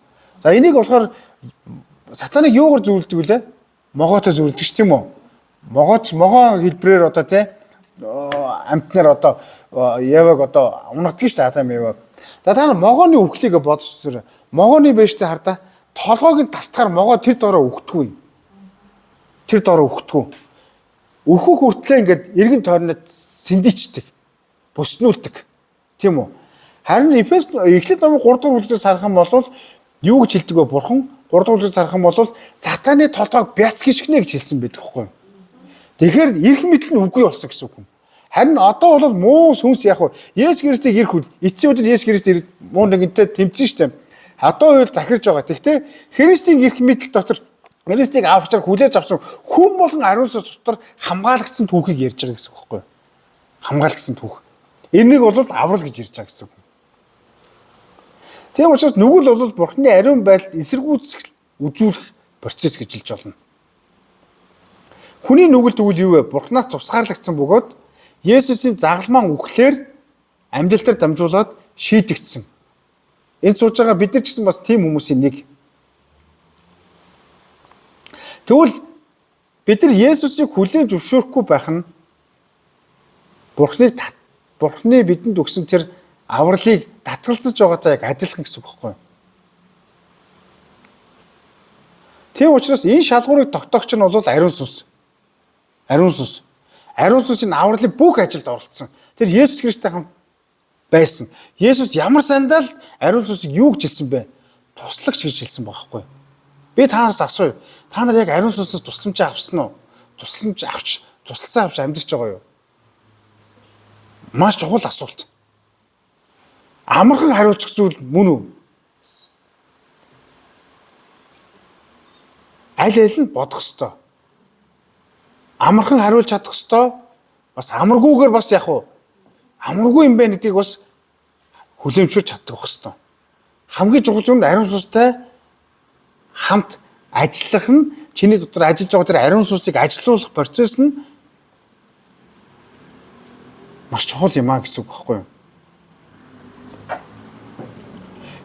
За энийг болохоор сатаныг юугаар зөвлөдөг вүлээ? Могоотой зөвлөдөг ш тийм үү? Могоо хэлбрээр одоо тий амтнаар одоо Еваг одоо унагдаг шүү дээ Адам Еваг. За та нар могооны өвхлийг бодож үзээрэй. Могооны бэжтэй хардаа толгойг нь тасдахаар могоо тэр доороо өгтгүү. Өөхөх хүртлээ ингээд эргэн тойрнод сэндичдэг. Бүснүүлдэг. Тийм үү? Харин Эфес Эхлэл номын 3 дугаар бүлгээс харах юм бол юу гэж хэлдэг вэ? Бурхан 3 дугаар бүлгээс харах юм бол сатаны толгойг бяцгишгнэ гэж хэлсэн байдаг байхгүй юу? Тэгэхээр эрх мэдэл нь үгүй болсон гэсэн үг юм. Харин одоо бол муу сүнс яг уу Есүс Христийг ирэх үед эцсийн өдөр Есүс Христ муу нэгэнтэй тэмцэн штэ. Одоо үйл захирж байгаа. Гэхдээ Христийн эрх мэдэл дотор Христийг авчрах хүлээж авсан хүн болон ариун сүнс дотор хамгаалагдсан түүхийг ярьж байгаа гэсэн үг байхгүй юу? Хамгаалагдсан түүх. Энийг бол аврал гэж ярьж байгаа гэсэн үг. Тийм учраас нүгэл бол Бурхны ариун байдалд үзүүлэх процесс гэж хэлж болно. Хүний нүгэл тэгвэл юу вэ? Бурхнаас тусгаарлагдсан бөгөөд Есүсийн загалмаан үхлээр амьдралтаар дамжуулаад шийдэгдсэн. Энд сууж байгаа бид нар ч гэсэн бас тийм хүмүүсийн нэг. Тэгвэл бид нар Есүсийг хүлээн зөвшөөрөхгүй байх нь Бурхны бидэнд өгсөн тэр авралыг татгалзаж байгаатай яг адилхан гэсэн үг байхгүй юу? Тийм учраас энэ шалгуурыг тогтоогч нь бол ариун сүнс. Ариун сүнс энэ авралын бүх ажилд оролцсон. Тэр Есүс Христтэй хамт байсан. Есүс ямар сандал ариун сүнсийг юу гэж хэлсэн бэ? Туслагч гэж хэлсэн байхгүй юу? Би таанаас асууя. Та нар яг ариун сүнсээс тусламж авсан уу? Тусалцаа авч амьдарч байгаа юу? Маш чухал асуулт. Амархан хариулчих зүйл мөн үү? Аль нь бодох ёстой. Амархан хариулж чадах ёстой. бас амаргүйгээр бас яг уу амаргүй юм байна гэдгийг бас хүлээмжүүлж чаддаг байх хэвээр. Хамгийн чухал зүйл нь ариун сүнстэй хамт ажиллах нь чиний дотор ажиллаж байгаа тэр ариун сүнсийг ажилуулах процесс нь маш чухал юм аа гэсэн үг байхгүй юу?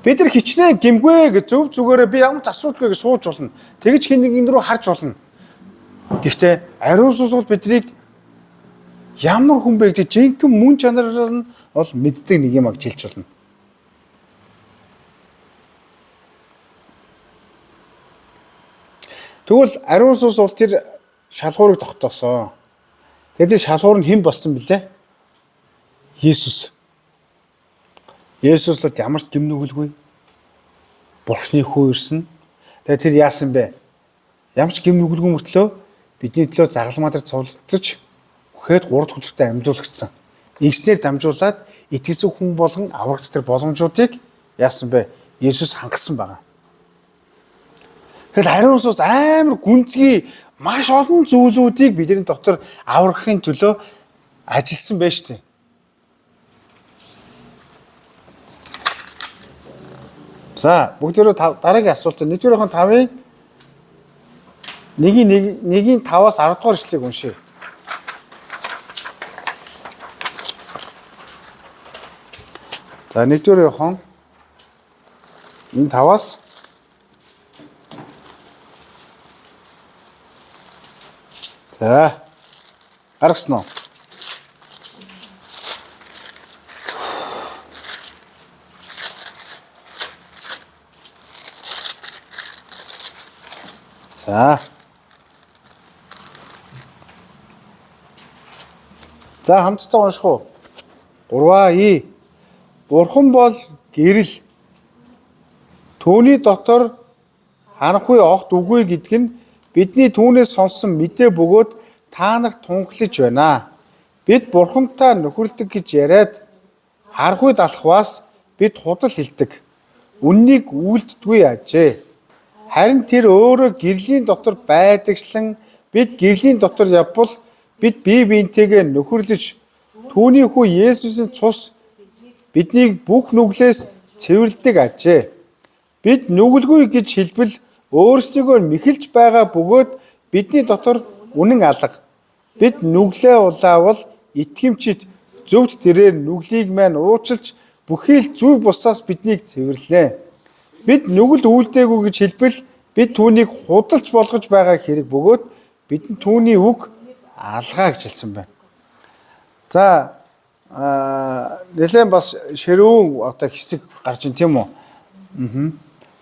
Бид нар хичнээн гимгүй гэж зөв зүгээрээ би ямар ч асуудалгүй гэж сууж болно. Тэгж хин нэгэн рүү харж болно. Гэхдээ ариун сүнс бол биднийг ямар хүн бэ гэдэг жинхэнэ мөн чанараар нь бол мэддэг нэг юм аг хэлж болно. Тэгвэл ариун сүнс бол тэр шалгуурыг тогтоосоо. Тэгээд тэр шалгуур нь хэн болсон бэлээ? Есүс. Есүс л ямар ч гим нүгэлгүй. Бурхны хүү ирсэн. Тэгээд тэр яасан бэ? Ямар ч гим нүгэлгүй мөртлөө бидний төлөө загалмаа дээр цовлтож үхээд 3 төлөвтэй амжуулагдсан. Игснээр дамжуулаад итгэсэн хүн болгон аврагт тэр боломжуудыг яасан бэ? Есүс хангасан байгаа. Тэгэхээр ариун сүнс амар гүнзгий маш олон зүйлүүдийг бидний дотор аврахын төлөө ажилласан байж тээ. За бүгдөө дараагийн асуулт нэгдүгээрийн 5-ын 1-ийн 5-аас 10 дугаар эшлэгийг уншъя. За нэгдүгээрийн энэ 5-аас за гаргасан уу? За хамтдаа унших уу? 3 Бурхан бол гэрэл. Түүний дотор ханахгүй огт үгүй гэдг нь бидний түүнээс сонссон мэдээ бөгөөд та нарт тунхлаж байна. Бид Бурхантай нөхөрлөдөг гэж яриад харахгүй далахваас бид худал хэлдэг. Үннийг үйлддэггүй ажээ. Харин тэр өөрөө гэрлийн дотор байдагчлан бид гэрлийн дотор явбал бид бие биентэйгээ нөхөрлөж түүний хүү Есүсийн цус биднийг бүх нүглээс цэвэрлэдэг ажээ. Бид нүгэлгүй гэж хэлбэл өөрсдийгөө мэхэлж байгаа бөгөөд бидний дотор үнэн алга. Бид нүглээ улаавал итгэмчид зөвхт тэрээр нүглийг маань уучлж бүхий л зүв бусаас биднийг цэвэрлэнэ. Бид нүгэл үйлдээгүй гэж хэлбэл бид түүнийг худалч болгож байгаа хэрэг бөгөөд бидэнд түүний үг алгаа гэж хэлсэн байна. За нэлээд бас ширүүн одоо хэсэг гарч ин тийм үү?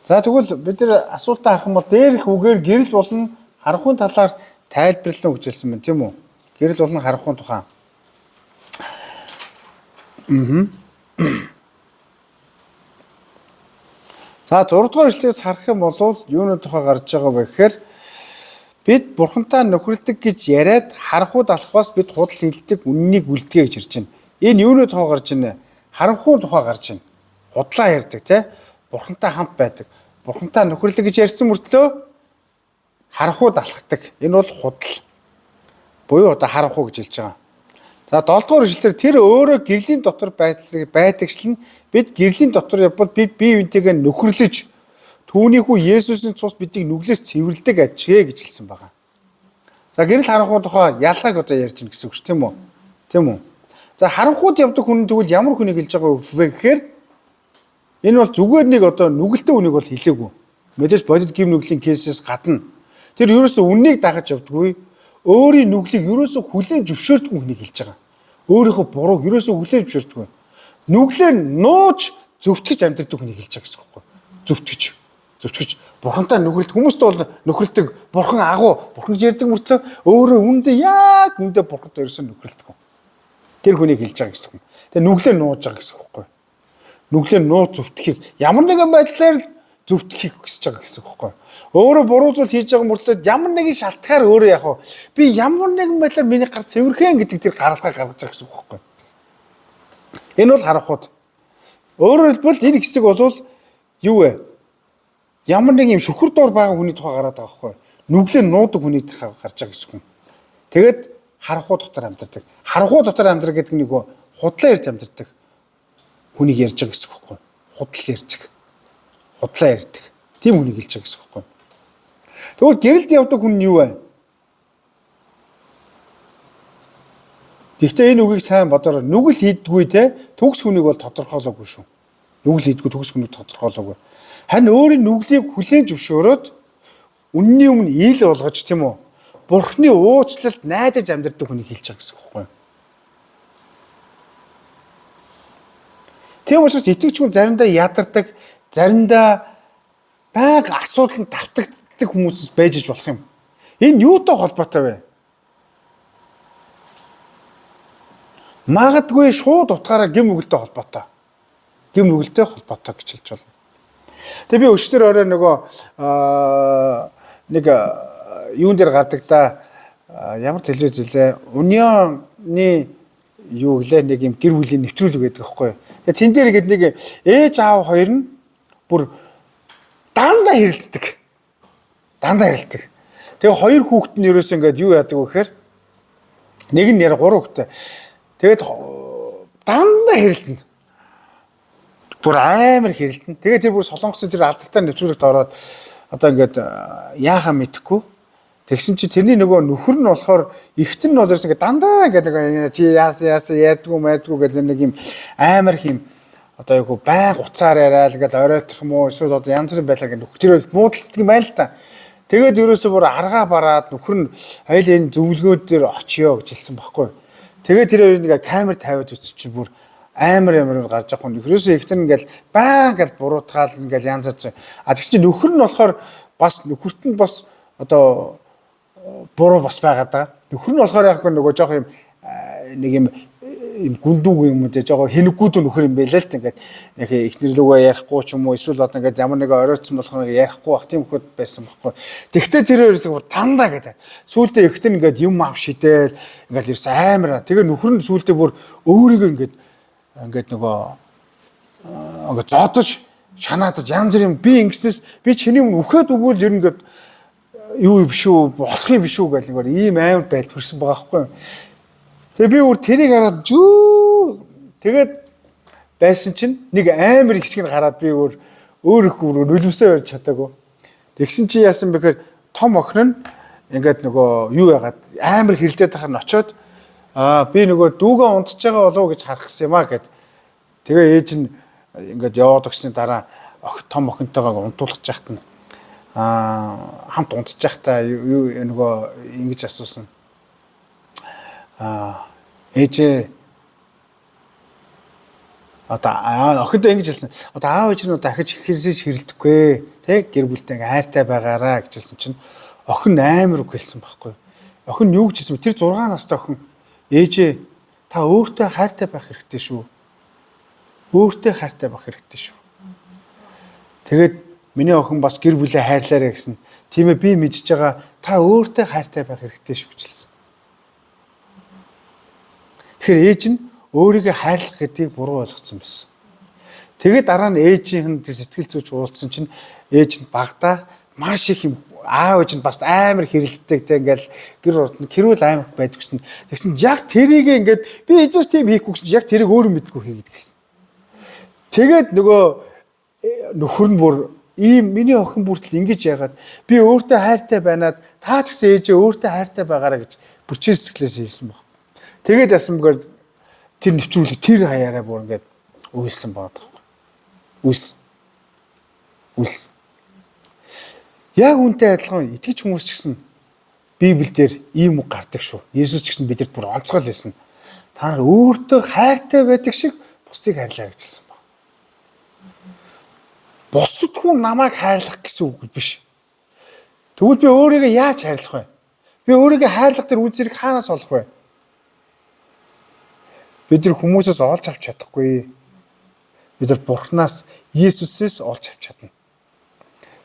За тэгвэл бид нар асуултаа харах юм бол дээрх үгээр гэрэл болон харанхуйн талаар тайлбарлана гэж хэлсэн байна тийм үү? Гэрэл болон харанхуйн тухай. За 6 дугаар эшлэлээс харах юм бол юуны тухай гарч байгаа вэ гэхээр бид Бурхантай нөхөрлөдөг гэж яриад харанхуй далахваас бид худал хилдэг үннийг үлдэгэ гэж ирж байна. Энэ юуны тухай гарч байна? Харанхуй тухай гарч байна. Худлаа ярьдаг тий? Бурхантай хамт байдаг. Бурхантай нөхөрлөг гэж ярьсан мөртлөө харанхуй далахдаг. Энэ бол худал. Буюу одоо харанхуй гэж хэлж байгаа. За 7 дугаар эшлэлээр тэр өөрөө гэрлийн дотор байдагчлан бид гэрлийн дотор явбал бид бие биентэйгээ нөхөрлөж түүний хүү Есүсийн цус бидийг нүглээс цэвэрлэдэг ажээ гэж хэлсэн байгаа. За гэрэл харанхуй тухай ялгааг одоо ярьж гин гэсэн үг шүү тийм үү? Тийм үү? За харанхуйд явдаг хүн тэгвэл ямар хүнийг хэлж байгаа вэ гэхээр энэ бол зүгээр нэг одоо нүгэлтэй хүнийг бол хэлээгүй. Мэдээж бодит гим нүглийн кейсээс гадна тэр ерөөсөө үннийг дагаж явдаггүй. Өөрийн нүглийг ерөөсөө хүлээн зөвшөөрдөг хүнийг хэлж байгаа. Өөрийнхөө бурууг ерөөсөө хүлээн зөвшөөрдөг. Нүглээ нууж зөвтгөж амьдрдаг хүнийг хэлж байгаа гэсэн үг байхгүй. Зөвтгөж. Бурхантай нөхөрлөд хүмүүст бол нөхөрлөдөг. Бурхан агуу. Бурхан ярьдаг мөртлөө өөрөө үндэ яг үндэ бурханд өрсөн нөхөрлөдөг. Тэр хүнийг хэлж байгаа гэсэн үг. Тэгээ нүглээ нууж байгаа гэсэн үг байхгүй. Нүглээ нууж зөвтгөхийг ямар нэгэн байдлаар зөвтгөхийг хүсэж байгаа гэсэн үг байхгүй. Өөрөө буруу зүйл хийж байгаа мөртлөө ямар нэгэн шалтгаар өөрөө яг би ямар нэгэн байдлаар миний гар цэвэрхэн гэдэг тэр гаргалгаа гаргаж байгаа гэсэн үг байхгүй. Энэ бол харанхуйд. Өөрөөр хэлбэл энэ хэсэг бол юу вэ? Ямар нэг юм шүхэр дор байгаа хүний тухай гараад байгаа байхгүй. Нүглээ нуудаг хүний тухай гарч байгаа гэсэн үг. Тэгээд харанхуй дотор амьдардаг. Харанхуй дотор амьдрах гэдэг нь нөгөө худлаа ярьж амьдардаг хүнийг ярьж байгаа гэсэн үг байхгүй. Худал ярьж. Худлаа ярьдаг. Тийм хүнийг хэлж байгаа гэсэн үг байхгүй. Тэгвэл гэрэлд явдаг хүн нь юу вэ? Гэхдээ энэ үгийг сайн бодорой. Нүгэл хийдгүй те төгс хүнийг бол тодорхойлоогүй шүү. Нүгэл хийдгүй төгс хүнийг тодорхойлоогүй. Харин өөрийн нүглийг хүлээн зөвшөөрөөд үнний өмнө ийл болгож тийм үү? Бурхны уучлалд найдаж амьдардаг хүнийг хэлж байгаа гэсэн үг байхгүй юу? Тийм учраас итгэж хүн заримдаа ядардаг, заримдаа байнга асуудал нь давтагддаг хүмүүсээс байж болох юм. Энэ юутай холбоотой вэ? Магадгүй шууд утгаараа гим нүгэлтэй холбоотой. Гим нүгэлтэй холбоотой гэж хэлж байна. Тэгээ би өчтөр орой нөгөө нэг юун дээр гардаг да ямар телевиз илээ. Унионы юу гэлээ нэг юм гэр бүлийн нэвтрүүлэг гэдэг байхгүй. Тэгээ тэн дээр гээд нэг ээж аав хоёр нь бүр дандаа хэрэлддэг. Дандаа хэрэлддэг. Тэгээ хоёр хүүхэд нь ерөөсөө ингээд юу яадаг вэ гэхээр нэг нь яра 3 хүүхэдтэй. Тэгээд дандаа хэрэлдэнэ. Бүр амар хэрэлдэнэ. Тэгээд тэр бүр солонгосын тэр алдартай нэвтрүүлэгт ороод одоо ингээд яахаа мэдэхгүй. Тэгсэн чи тэрний нөгөө нөхөр нь болохоор ихтэн нь болоос ингээд дандаа ингээд чи яасан ярьдгүй мэдгүй гэдэг нэг юм амар юм одоо яг байнга уцаар яриад ингээд оройтох юм уу эсвэл одоо янз бүрийн байлаа гэдэг нөхдөр муудалцдаг юм байна л та. Тэгээд ерөөсөө бүр аргаа бараад нөхөр нь хоёул энэ зөвлөгөө дээр очиё гэж хэлсэн байхгүй. Тэгээд тэр хоёрыг нэг камер тавиад үзчих чи бүр амар гарч явах хүн. Ерөөсөө ихтэн ингээл байнга ингээл буруутгаал ингээл янз янз. А тэгс чи нөхөр нь болохоор бас нөхөрт нь бас одоо буруу бас байгаа да. Нөхөр нь болохоор яг нөгөө жоох юм нэг юм гүндүүг юм үү жоох хэнэггүүд нөхөр юм байлаа л t ингээд яг ихнэр лүгээ ярихгүй ч юм уу эсвэл одоо ингээд ямар нэг оройтсон болохоор ярихгүй бах тийм хөхөд байсан байхгүй. Тэгвэл тэр хоёроос дандаа гэдэг. Сүүлдээ ихтэн ингээд юм ав шидэл ингээд ерөөс амар. Тэгээ нөхөр нь сүүлдээ бүр өөрийгөө ингээд нөгөө ингээд зодож шанаадаж янз бүр юм би ингэснээс би чиний өмнө үхээд өгвөл ер нь ингээд юу биш үү болох юм биш үү гэх ингээд ийм амар байдал төрсэн байгаа байхгүй. Тэгээ би өөр тэрийг хараад зүү тэгээд байсан чинь нэг амар хэсэг нь гараад би өөр их нүлэмсээ барьж чадаагүй. Тэгсэн чи яасан бэхээр том охин нь ингээд нөгөө юу яагаад амар хэрэлдээд тахаар нь очиод би нөгөө дүүгээ унтж байгаа болов гэж харахсан юм аа гэд. Тэгээ ээж нь ингээд яваад өгсөний дараа том охинтойгоо унтуулах жахт нь хамт унтж байхдаа юу нөгөө ингэж асуусан. Ээж одоо охиндоо ингэж хэлсэн. Одоо аав ээж нь дахиж ихээсээ хэрэлдэхгүй те гэр бүлтэй ингээ хайртай байгаараа гэж хэлсэн чинь охин амар үг хэлсэн байхгүй. Охин юу гэж хэлсэн бэ? Тэр 6 настай охин ээжээ та өөртөө хайртай байх хэрэгтэй шүү. Өөртөө хайртай байх хэрэгтэй шүү. Тэгээд миний охин бас гэр бүлээ хайрлаарай гэсэн. Тийм ээ би мэдж байгаа та өөртөө хайртай байх хэрэгтэй шүү гэж хэлсэн. Тэгэхээр ээж нь өөрийгөө хайрлах гэдгийг буруу ойлгоцсон байсан. Тэгээд дараа нь ээжийнх нь сэтгэл зүйч уулзсан чинь ээж нь багада маш их юм аав ээж нь бас амар хэрэлддэг те ингээл гэр урд нь хэрүүл амар байдаг гэсэн. Тэгсэн яг тэрийг ингээд би эзэж тийм хийхгүй гэсэн яг тэрийг өөрөө мэдгүй хийгээд гисэн. Тэгээд нөгөө нөхөр нь бүр ийм миний охин бүртэл ингэж яагаад би өөртөө хайртай байнаад та ч гэсэн ээжээ өөртөө хайртай байгаараа гэж бүрчээ сэтгэлээс хэлсэн баг. Тэгээд ясанбгээр тэр нэвтрүүлэг тэр хаяараа бүр ингээд үйлсэн байдаг. Үйлс. Яг үнтэй адилхан итгэж хүмүүс ч гэсэн Библиэлд ийм үг гардаг шүү. Есүс ч гэсэн бидэд бүр онцгой л хэлсэн. Та нар өөртөө хайртай байдаг шиг бусдыг хайрлаа гэж хэлсэн баг. Бусад хүн намайг хайрлах гэсэн үг биш. Тэгвэл би өөрийгөө яаж хайрлах вэ? Би өөрийгөө хайрлах тэр үн зэрэг хаанаас олох вэ? Бид нар хүмүүсээс олж авч чадахгүй. Бид нар Бурханаас Есүсээс олж авч чадна.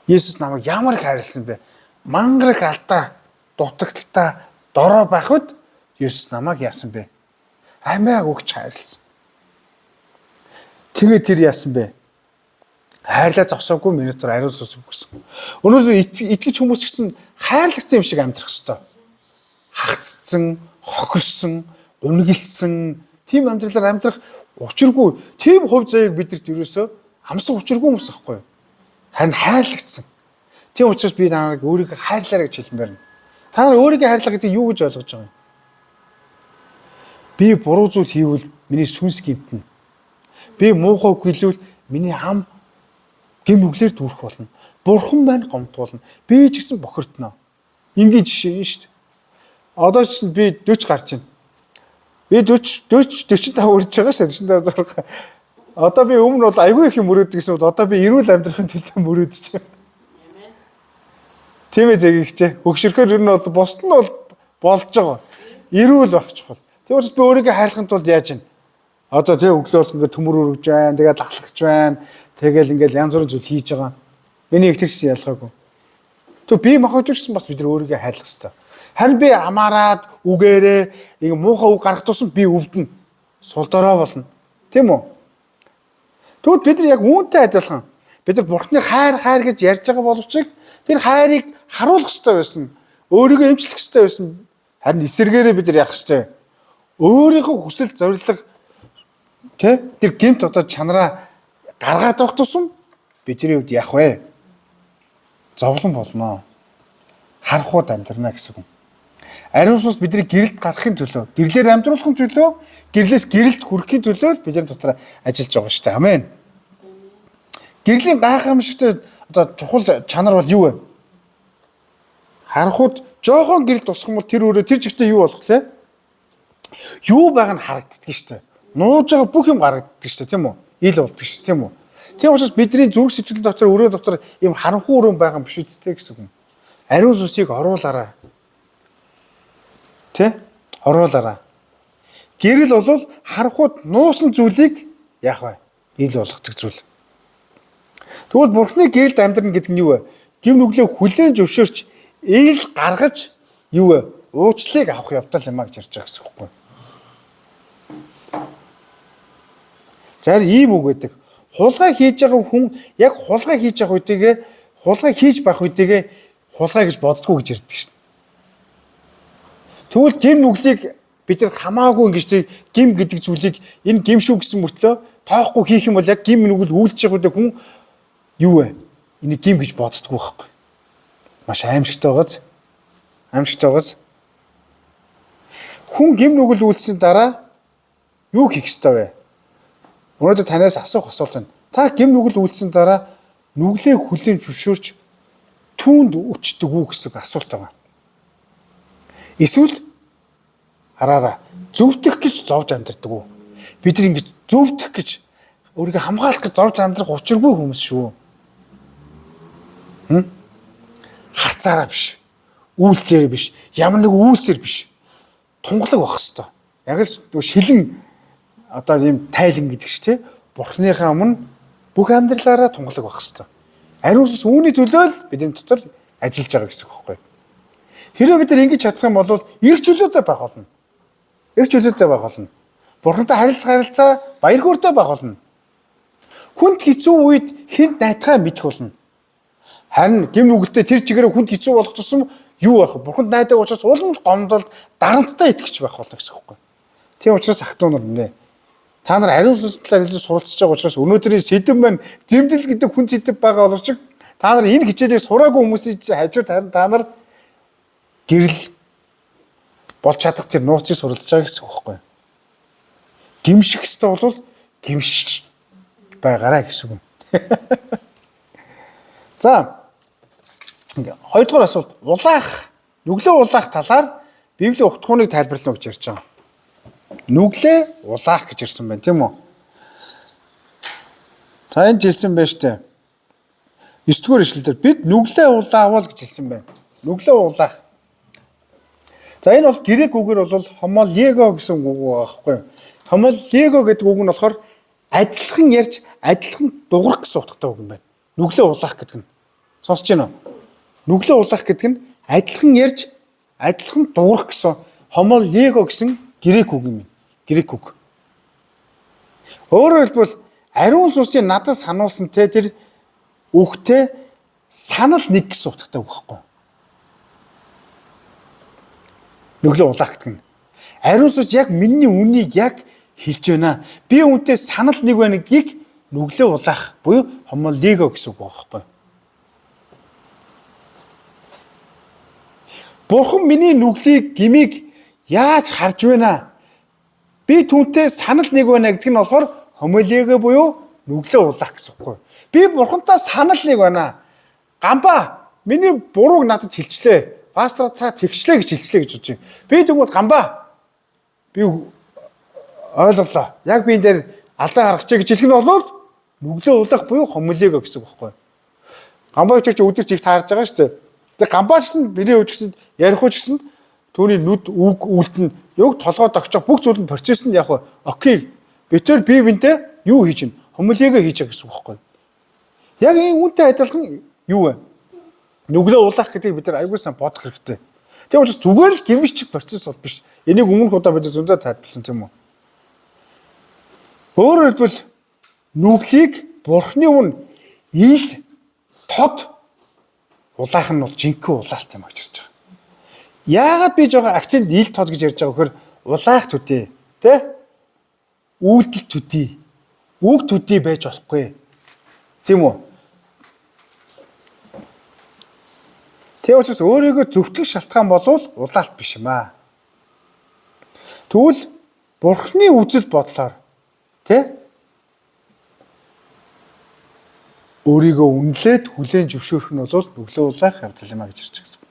Есүс намайг ямар их хайрлсан бэ? Мангараг алдаа, дутагдaltaа, дорой байхад Есүс намайг яасан бэ? Амиаг өгч хайрлсан. Тэгээд тэр яасан бэ? Хайрлаа зогсоогүй минутаар ариун сүнс өгсөн. Өнөөдөр итгэж хүмүүс ч гэсэн хайрлагдсан юм шиг амьдрах ёстой. Хагцсан, хохирсон, гунигэлсэн тийм амьдралаар амьдрах учиргүй тийм хувь заяаг бидэрт ерөөсөө амсах учиргүй хүмүүс ахгүй. Харин хайрлагдсан. Тийм учраас би та нарыг өөрийгөө хайрлаарай гэж хэлсэн байна. Та нар өөрийгөө хайрлах гэдэг юу гэж ойлгож байгаа юм? Би буруу зүйл хийвэл миний сүнс гэмтэнэ. Би муухай үг хэлвэл миний ам гэм нүглэр дүүрэх болно. Бурхан байна гомдуулна. Би ч гэсэн бохирдно. Ингийн жишээ шүү дээ. Одоо ч би 40 гарч байна. Би 45 үрж байгаа шүү дээ. 45 зураг. Одоо би өмнө бол айгүй их юм мөрөөдөг гэсэн бол одоо би эрүүл амьдрахын төлөө мөрөөдөж байгаа. Тийм ээ зэгийгчээ. Хөгшөрөхөр ер нь бол бусд нь бол болж байгаа. Эрүүл байх чухал. Тийм учраас би өөрийгөө хайрлахын тулд яаж юм? Одоо тэг өглөөл ингээд төмөр өргөж байна, тэгээд лахлагч байна. Тэгэл ингээд янз бүрийн зүйл хийж байгаа. Миний их тэгсэн ялгаагүй. Тэг би махавчсан бас бид нар өөрийгөө хайрлах хэрэгтэй. Харин би амаарад үгээрээ ингэ муухай үг гарах тусам би өвдөн. Сулдороо болно. Тийм үү? Тэгвэл бид нар яг үүнтэй адилхан. Бид нар Бурхны хайр гэж ярьж байгаа боловч тэр хайрыг харуулах хэрэгтэй байсан. Өөрийгөө эмчлэх хэрэгтэй байсан. Харин эсэргээрээ бид нар яах хэрэгтэй? Өөрийнхөө хүсэл зорилго тэр гэмт одоо чанараа гаргаад авах тусам бидний хувьд яах вэ? Зовлон болно. Харахуд амьдрна гэсэн үг. Ариун сүнс бидний гэрэлд гарахын төлөө, гэрлээр амьдруулахын төлөө, гэрлээс гэрэлд хүрэхин төлөө бидний дотор ажиллаж байгаа шүү дээ. Амен. Гэрлийн гайхамшигтай одоо чухал чанар бол юу вэ? Харахуд жоохон гэрэлд тусах юм бол тэр өөрөө тэр чигтээ юу болох вэ? Юу байг нь харагддаг шүү дээ. Нууж байгаа бүх юм гарагддаг шүү дээ, тийм үү? Ил болдог шүү дээ, тийм үү? Тийм учраас бидний зүрх сэтгэл дотор өрөө дотор ийм харанхуй өрөө байгаа юм биш үстэй гэсэн үг. Ариун сүнсийг оруулаарай. Тэ? Оруулаарай. Гэрэл бол харахуд нуусан зүйлийг яах вэ? Ил болгодог зүйл. Тэгвэл Бурхны гэрэлд амьдрна гэдэг нь юу вэ? Гим нүглээ хүлээн зөвшөөрч ил гаргаж юу вэ? Уучлалыг авах явдал юм а гэж ярьж байгаа гэсэн үг байна. За ийм үг байдаг. Хулгай хийж байгаа хүн яг хулгай хийж байгаа үедээ хулгай хийж байх үедээ хулгай гэж боддгоо гэж ярьдаг шин. Тэгвэл гим нүглийг бид нар хамаагүй ингэж гим гэдэг зүйлийг энэ гим шүү гэсэн мөртлөө тоохгүй хийх юм бол яг гим нүгэл үйлдэж байгаа үедээ хүн юу вэ? Энийг гим гэж боддгоо байхгүй. Маш аимшигтай байгааз. Аимшигтай байгааз. Хүн гим нүгэл үйлдсэн дараа юу хийх ёстой вэ? Өнөөдөр танаас асуух асуулт байна. Та гим нүгэл үйлдсэн дараа нүглээ хүлээн зөвшөөрч түүнд өчтдөг үү гэсэн асуулт байгаа. Эсвэл хараараа зөвдөх гэж зовж амьдардаг уу? Бид нар ингэж зөвдөх гэж өөрийгөө хамгаалах гэж зовж амьдрах учиргүй хүмүүс шүү. Харцаараа биш. Үйлдэлээр биш. Ямар нэг үйлсээр биш. Тунгалаг байх хэвээр. Яг л шилэн одоо ийм тайлан гэдэг ч тийм Бурхныхаа өмнө бүх амьдралаараа тунгалаг байх хэвээр. Ариун сүнс үүний төлөө л бидний дотор ажиллаж байгаа гэсэн үг байхгүй. Хэрэв бид нар ингэж чадах юм бол эрх чөлөөтэй байх болно. Эрх чөлөөтэй байх болно. Бурхантай харилцаа баяр хөөртэй байх болно. Хүнд хэцүү үед хүнд найтгаа мэдэх болно. Харин гим нүгэлтэй тэр чигээр хүнд хэцүү болох тусам юу байх вэ? Бурханд найдаг учраас улам гомдолд дарамттай итгэж байх болно гэсэн үг. Тийм учраас ах トゥ нар нэ. Та нар ариун сүнс талаар илүү суралцж байгаа учраас өнөөдрийн сэдэв маань зэмдэл гэдэг хүн сэдэв байгаа боловч та нар энэ хичээлийг сураагүй хүмүүсийн хажууд харин та нар гэрэл болж чадах тэр нууцыг суралцж байгаа гэсэн үг байхгүй. Гимших ёстой бол гимшиж байгаарай гэсэн үг. За хоёрдугаар асуулт улаах нүглээ улаах талаар Библийн утгыг тайлбарлана гэж ярьж байгаа. Нүглээ улаах гэж ирсэн байна тийм үү? За энэ жилсэн байна штэ. 9-р ишлэлдэр бид нүглээ улаавал гэж хэлсэн байна. Нүглээ улаах. За энэ бол грек үгээр бол homolego гэсэн үг байгаа байхгүй юу? Homolego гэдэг үг нь болохоор адилхан ярьж адилхан дуурах гэсэн утгатай үг юм байна. Нүглээ улаах гэдэг нь. Сонсож байна уу? Нүглээ улаах гэдэг нь адилхан ярьж адилхан дуурах гэсэн homolego гэсэн грек үг юм. Грек үг. Өөрөөр хэлбэл ариун сүнсийн надад сануулсан те тэр үгтэй санал нэг гэсэн утгатай үг байхгүй юу? Нүглээ улаах гэдэг нь. Ариун сүнс яг миний үнийг яг хэлж байна. Би үнтэй санал нэг байна гэдгийг нүглээ улаах буюу homolego гэсэн үг байхгүй. Бурхан миний нүглийг гмийг яаж харж байна? Би түүнтэй санал нэг байна гэдэг нь болохоор homolego буюу нүглээ улаах гэсэн үг. Би бурхантай санал нэг байна. Гамбаа миний бурууг надад хэлчлээ. Пастор та тэгчлээ гэж хэлчлээ гэж бодож байна. Би тэгвэл гамбаа би ойлголоо. Яг би энэ дээр алдаа гаргачих гэж хэлэх нь бол нүглээ улаах буюу homolego гэсэн үг байхгүй. Гамбаа ч өдөр чиг таарж байгаа шүү дээ. Тэгээ гамбаа гэсэн бидний өч гэсэн ярих уу гэсэн түүний нүд үг үлдэн яг толгойд огчох бүх зүйл нь процесс нь яг окей. Битэр бие бинтээ юу хийж гин homolego хийж байгаа гэсэн үг байхгүй. Яг энэ үнтэй адилхан юу вэ? Нүглээ улаах гэдгийг бид нар аягүй сайн бодох хэрэгтэй. Тийм учраас зүгээр л гимшчих процесс бол биш. Энийг өмнөх удаа бид зөндөө тайлбарласан тийм үү? Өөрөөр хэлбэл нүглийг бурхны өмнө ил тод улаах нь бол жинхэнэ улаалт юм гэж ярьж байгаа. Яагаад би жоохон акцент ил тод гэж ярьж байгаа вэхээр улаах төдий, тэ? Үйлдэл төдий, үг төдий байж болохгүй. Тийм үү? Тийм учраас өөрийгөө зөвтгөх шалтгаан болвол улаалт биш юм аа. Тэгвэл бурхны үзэл бодлоор тэ өөрийгөө үнэлээд хүлээн зөвшөөрөх нь бол нүглээ улаах явдал юм а гэж ярьж байгаа.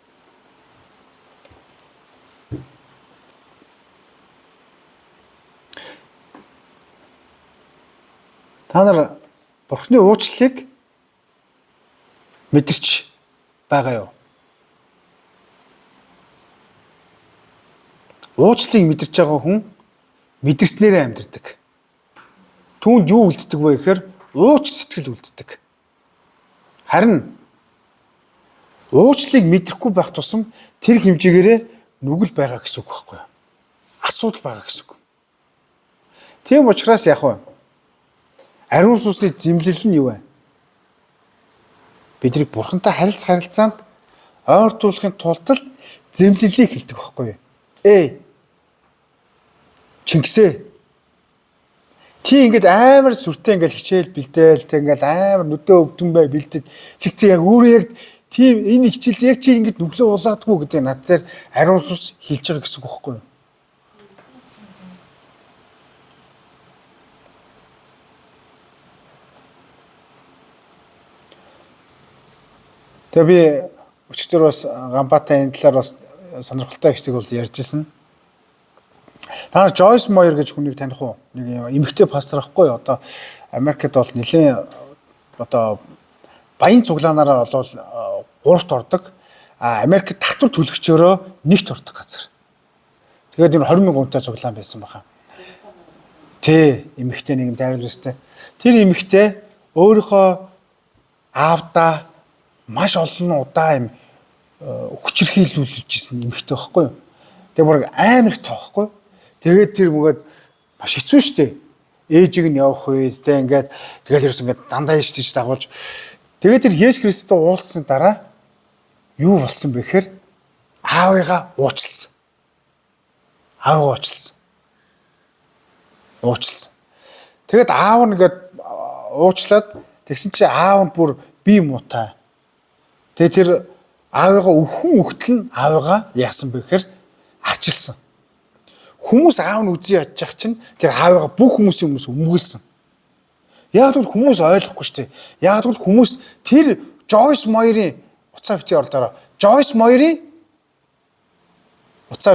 Та нар бурхны уучлалыг мэдэрч байгаа юу? Уучлалыг мэдэрч байгаа хүн мэдэрснээрээ амьдардаг. Түүнд юу үлддэг вэ гэхээр ууч сэтгэл үлддэг. Харин уучлалыг мэдрэхгүй байх тусам тэр хэмжээгээрээ нүгэл байгаа гэсэн үг байхгүй юу? Асуудал байгаа гэсэн үг. Тийм учраас яг вэ? Ариун сүнсний зэмлэл нь юу вэ? Биднийг бурхантай харилцаанд ойртуулахын тулд зэмлэлийг хэлдэг байхгүй юу? Чингисээ чи ингээд амар сүртэй ингээд хичээл бэлдээл тэг ингээд амар нүдөө өвдөн бай бэлдэд чигтээ яг өөрөө яг тийм энэ хичээлд яг чи ингээд нүглөө улаадгүй гэдэг над дээр ариун сүнс хэлж байгаа гэсэн үг байхгүй юу? Тэгээ би өчтөр бас гамбатай энэ талаар бас сонирхолтой хэсэг бол ярьж ирсэн. Та нар Joyce Meyer гэж хүнийг таних уу? Нэг эмэгтэй пастор ахгүй юу? Одоо Америкт бол нэлээд одоо баян цуглаанаараа бол 3-т ордог. Америкт татвар төлөгчөөрөө 1-т ордог газар. Тэгээд энэ 20,000 хүнтэй цуглаан байсан баха. Тэ эмэгтэй нэг юм дайрал өстэй. Тэр эмэгтэй өөрийнхөө аавдаа маш олон удаа юм хүчирхийлүүлжсэн эмэгтэй байхгүй юу? Тэгээ бүр амар их тоохгүй. Тэгээд тэр мөгөөд маш хэцүү шттэ. Ээжийг нь явах үед тэ ингээд тэгэл ерөөс ингээд дандаа ээжтэж дагуулж тэгээд тэр Есүс Христтэй уулзсны дараа юу болсон бэ гэхээр аавыгаа уучлсан. Аавыгаа уучлсан. Тэгээд аав нь ингээд уучлаад тэгсэн чинь аав нь бүр бие муутай. Тэгээд тэр аавыгаа өвхөн өгтөл нь аавыгаа яасан бэ гэхээр арчилсан. Хүмүүс аав нь үзий ядчих чинь тэр аавыгаа бүх хүмүүсийн өмнөөс өмгөөлсөн. Яг л хүмүүс ойлгохгүй шүү дээ. Яг л хүмүүс тэр Joyce Meyer-ийн уцаа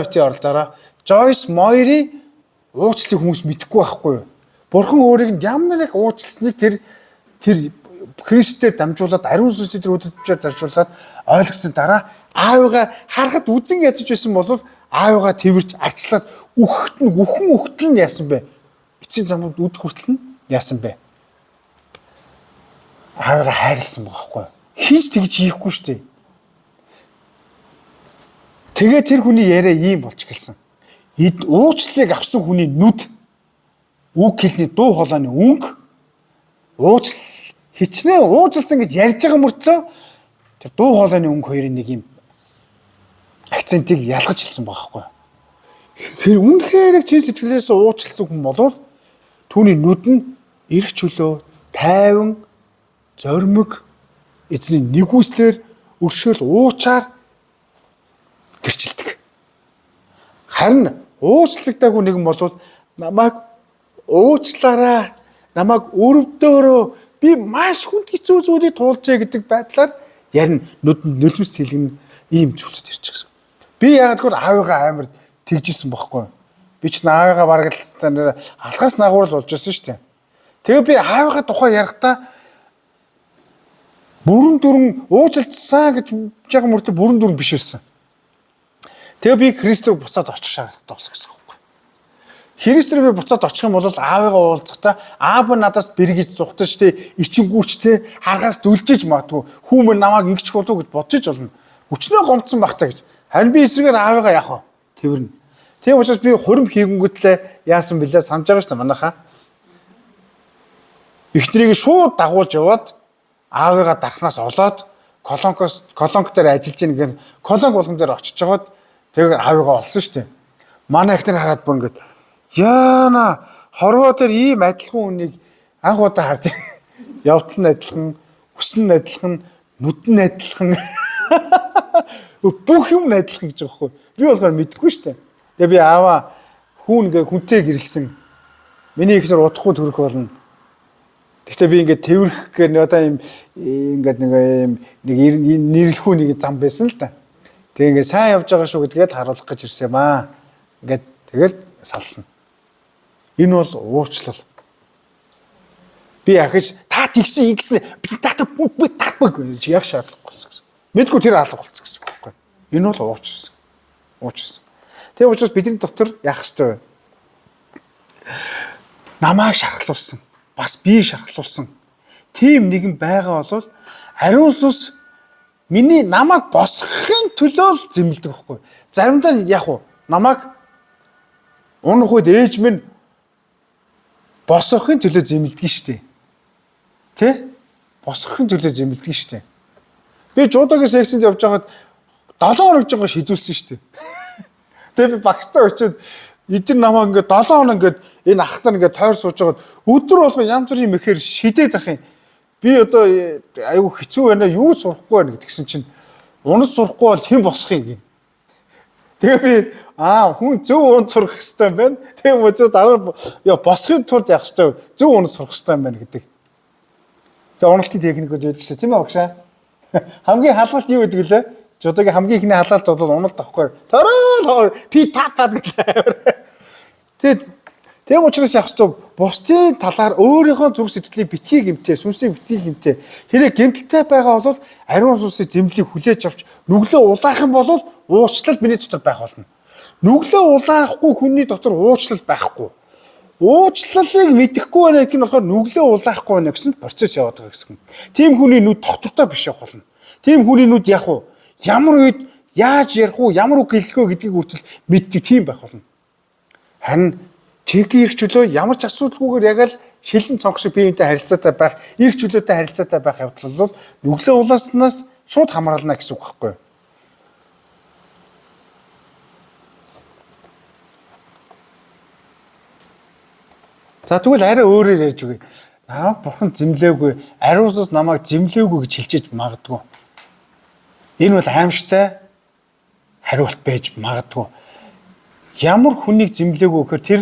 битгий оролдороо Joyce Meyer-ийн уучлалыг хүмүүс мэдэхгүй байхгүй юу? Бурхан өөрийг нь ямар их уучлсныг тэр Христээр дамжуулаад ариун сүнсээр тэр үдэтчээр заржуулаад ойлгосон дараа аавыгаа харахад үзэн ядаж байсан бол аавыгаа тэрвэрч арчлаад үхэн өгтөл нь яасан бэ? Эцсийн замууд үд хүртэл нь яасан бэ? Аавыгаа хайрлсан байхгүй юу? Хийж тэгж хийхгүй шүү дээ. Тэгээ тэр хүний яриа ийм болж гэлсэн. Уучлалыг авсан хүний нүд үг хэлний дуу хоолойны өнгө хичнээн уучлсан гэж ярьж байгаа мөртлөө тэр дуу хоолойны өнгө хоёрын нэг юм акцентыг ялгаж хэлсэн байгаа байхгүй. Тэр үнэхээр чин сэтгэлээс уучлсан хүн бол түүний нүд нь эрх чөлөө, тайван, зоримог, эзний нэгүслэр өршөөл уучаар гэрчилдэг. Харин уучлагдаагүй нэгэн бол намайг уучлаарай, намайг өрөвдөөрөө би маш хүнд хэцүү зүйлийг туулжээ гэдэг байдлаар ярин нүдэнд нулимс сэлгэн ийм зүйлүүд ярьж гисэн. Би яагаад гэвэл аавыгаа амар тэгжсэн бохгүй. Би ч аавыгаа бараг л алхаас нагуурл болж байсан шүү дээ. Тэгээ би аавыгаа тухай ярихдаа бүрэн дүрэн уучлалцсан гэж жаахан мөртөө бүрэн дүрэн биш байсан. Тэгээ би Христээр буцаад очих шаардлагатай болсон гэсэн үг байхгүй. Христээр би буцаад очих юм бол аавыгаа уулзахдаа аав нь надаас бэргийж зүхтаж тэ ичингүүч тэ харгаас дүлжиж магадгүй хүмүүс намайг ингэчих болов гэж бодож болно. Өчнөө гомдсон байх та гэж. Харин би эсрэгээр аавыгаа яах вэ? Тэрнэ. Тийм учраас би хурим хийгэнгүүтлээ яасан бэлээ санаж байгаа шүү дээ манайхаа. Эхнэрийг шууд дагуулж яваад аавыгаа дарахнаас олоод колонк дээр ажиллаж ийн гэн колонк болгон дээр очиж жагаад тэгээ аавыгаа олсон шүү дээ. Манай ихнэр хараад бүр ингээд яана хорвоо дээр ийм адилхан үнийг анх удаа харж явтал нь адилхан, өсөн нь адилхан, нүд нь адилхан бүх юм адилхан гэж байгаа хгүй. Би болохоор мэдэхгүй шүү дээ. Тэгээ би ааваа хүнтэй гэрэлсэн. Миний ихнэр удахгүй төрөх болно. Гэхдээ би ингээд тэрвэрх гэх одоо юм ингээд нэг нэрлэхүү нэг зам байсан л да. Тэгээ ингээд сайн явж байгаа шүү гэдгээд харуулах гэж ирсэн юм аа. Ингээд тэгэл салсан. Энэ бол уучлал. Би ахиж та тэгсэн ингэсэн би татбаг гэж яг шаардлагагүй гэсэн. Мэдгүй тэр алга болцсон гэсэн үг байхгүй. Энэ бол уучлсан. Уучлсан. Тэгээ учраас бидний дотор яах ёстой вэ? Намайг шархлуулсан. Бас би шархлуулсан. Тим нэгэн байгаа бол ариун сүнс миний намайг босгохын төлөө л зэмлдэг байхгүй. Заримдаа яг уу намайг унах үед ээж минь босгохын төлөө зэмлдэг шүү дээ. Тэ? Босгохын төлөө зэмлдэг шүү дээ. Би жуудагийн сексэнд явж байгаад 7 хоног жоо шидүүлсэн шүү дээ. Тэгээ би багштай очиод эдгээр намайг ингээд 7 хоног ингээд энэ ахтар ингээд тойр сууж байгаад өдөр болгон янз бүрийн мэхээр шидээд ах юм. Би одоо аюу хэцүү байна юу сурахгүй байна гэдгсэн чинь унаж сурахгүй бол хэн босох юм гээ. Тэгээ би хүн зөв унаж сурах хэрэгтэй юм байна. Тэгээ мөчөө дараа босхын тулд явах хэрэгтэй зөв унаж сурах хэрэгтэй юм байна гэдэг. Тэгээ уналтын техникүүд байдаг шүү тийм ээ багшаа. Хамгийн халгалт юу гэдэг лээ? Жудагийн хамгийн ихний халаалт бол уналт тахгүй. Тараа пит пат гэдэг. Тийм учраас яг ч бусдын талаар өөрийнхөө зүрх сэтгэлийг битгий гэмтээ, сүнсийг битгий гэмтээ. Хэрэг гэмтэлтэй байгаа бол ариун сүнсийн зэмлэлийг хүлээж авч нүглөө улаах юм бол уучлал миний дотор байх болно. Нүглөө улаахгүй хүний дотор уучлал байхгүй. Уучлалыг мэдэхгүй байна гэх нь болохоор нүглөө улаахгүй байна гэсэн процесс яваад байгаа гэсэн. Тийм хүний нүд тогтвортой биш явах болно. Тийм хүний нүд яг уу ямар үед яаж ярих уу, ямар үг хэлэх вэ гэдгийг хүртэл мэддэг тийм байх болно. Харин чигийн эрх чөлөө ямар ч асуудалгүйгээр яг л шилэн цонх шиг биеинтэй харилцаатай байх, эрх чөлөөтэй харилцаатай байх явдал бол нүглээ улааснаас шууд хамгаална гэсэн үг байхгүй юу? За тэгвэл арай өөрөөр ярьж үгүй. Намайг бурхан зэмлээгүй, ариун сүнс намайг зэмлээгүй гэж хэлжиж магадгүй. Энэ бол аимштай хариулт байж магадгүй. Ямар хүнийг зэмлээгүй гэхээр тэр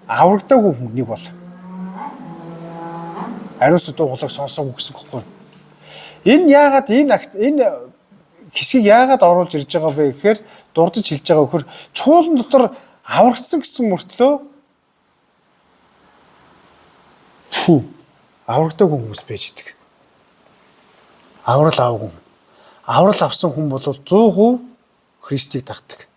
аврагдаагүй хүнийг бол ариун сүнс дуугалаг сонсоогүй гэсэн үг байхгүй. Энэ яагаад энэ хэсгийг яагаад оруулж ирж байгаа вэ гэхээр дурдж хэлж байгаа вөхөр чуулган дотор аврагдсан гэсэн мөртлөө аврагдаагүй хүмүүс байж идэг. Аврал аваагүй. Аврал авсан хүн бол 100% Христийг дагдаг.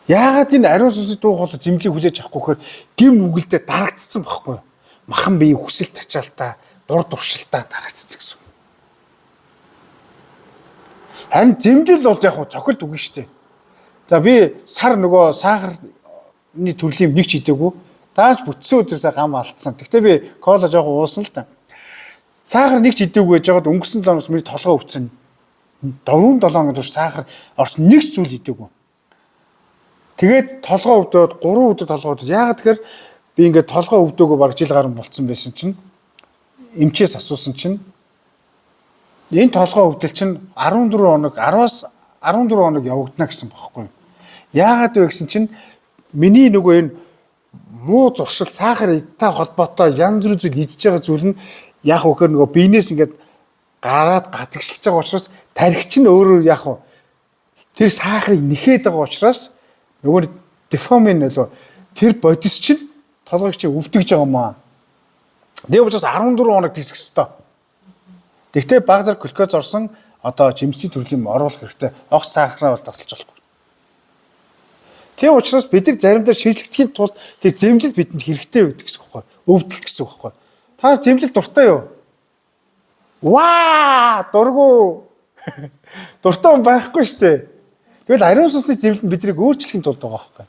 Яагаад энэ ариун сүнсийн дуу хоолой зэмлийг хүлээж авахгүй гэхээр гим нүгэлдээ дарагдсан байхгүй юу? Махан бие хүсэл тачаалтаа, дур дуршилтаа дарагдсан гэсэн. Харин зэмлэл бол яг цохилт үгүй шүү дээ. За би сар нөгөө сахарны төрлийн нэг ч идээгүй. Дааж бүтсэн өдрөөсөө гам алдсан. Гэхдээ би кола жоохон уусан л да. Сахар нэг ч идээгүй гэж жагаад өнгөрсөн дооноос миний толгой өвцөн. 4-7 хоног турш сахар орсон нэг ч зүйл идэггүй. Тэгээд толгоо өвдөөд 3 өдөр толгоо өвдөд. Яагаад тэгэхээр би ингээд толгоо өвдөөгөө бараг жил гарсан болцсон байсан чинь эмчээс асуусан чинь энэ толгоо өвдөл чинь 14 хоног 10-аас 14 хоног явагдана гэсэн бохоггүй. Яагаад вэ гэсэн чинь миний нөгөө энэ муу зуршил сахар идтэй холбоотой янз бүрийн зүйл идж байгаа зүйл нь яг өөхөр нөгөө биенээс ингээд гараад гадагшилж байгаа учраас тархич нь өөрөө яг тэр сахарыг нэхээд байгаа учраас нөгөө дофамин нөлөө тэр бодис чинь толгойг чинь өвдөгж байгаа юм аа. Тэгээ учраас 14 хоног тисэх ёстой. Тэгтээ баг зэрэг глюкоз орсон одоо жимсийн төрлийн оруулах хэрэгтэй. Огт сахараа бол тасалж болохгүй. Тийм учраас бид нар заримдаа шийдлэгдэхийн тулд тэр зэмлэл бидэнд хэрэгтэй байдаг гэсэн үг байхгүй. Өвдөл гэсэн үг байхгүй. Та зэмлэл дуртай юу? Ваа! Дургу. Дуртай хүн байхгүй шүү дээ. Тэгэл ариун сүнсний зэмлэл нь биднийг өөрчлөхийн тулд байгаа байхгүй.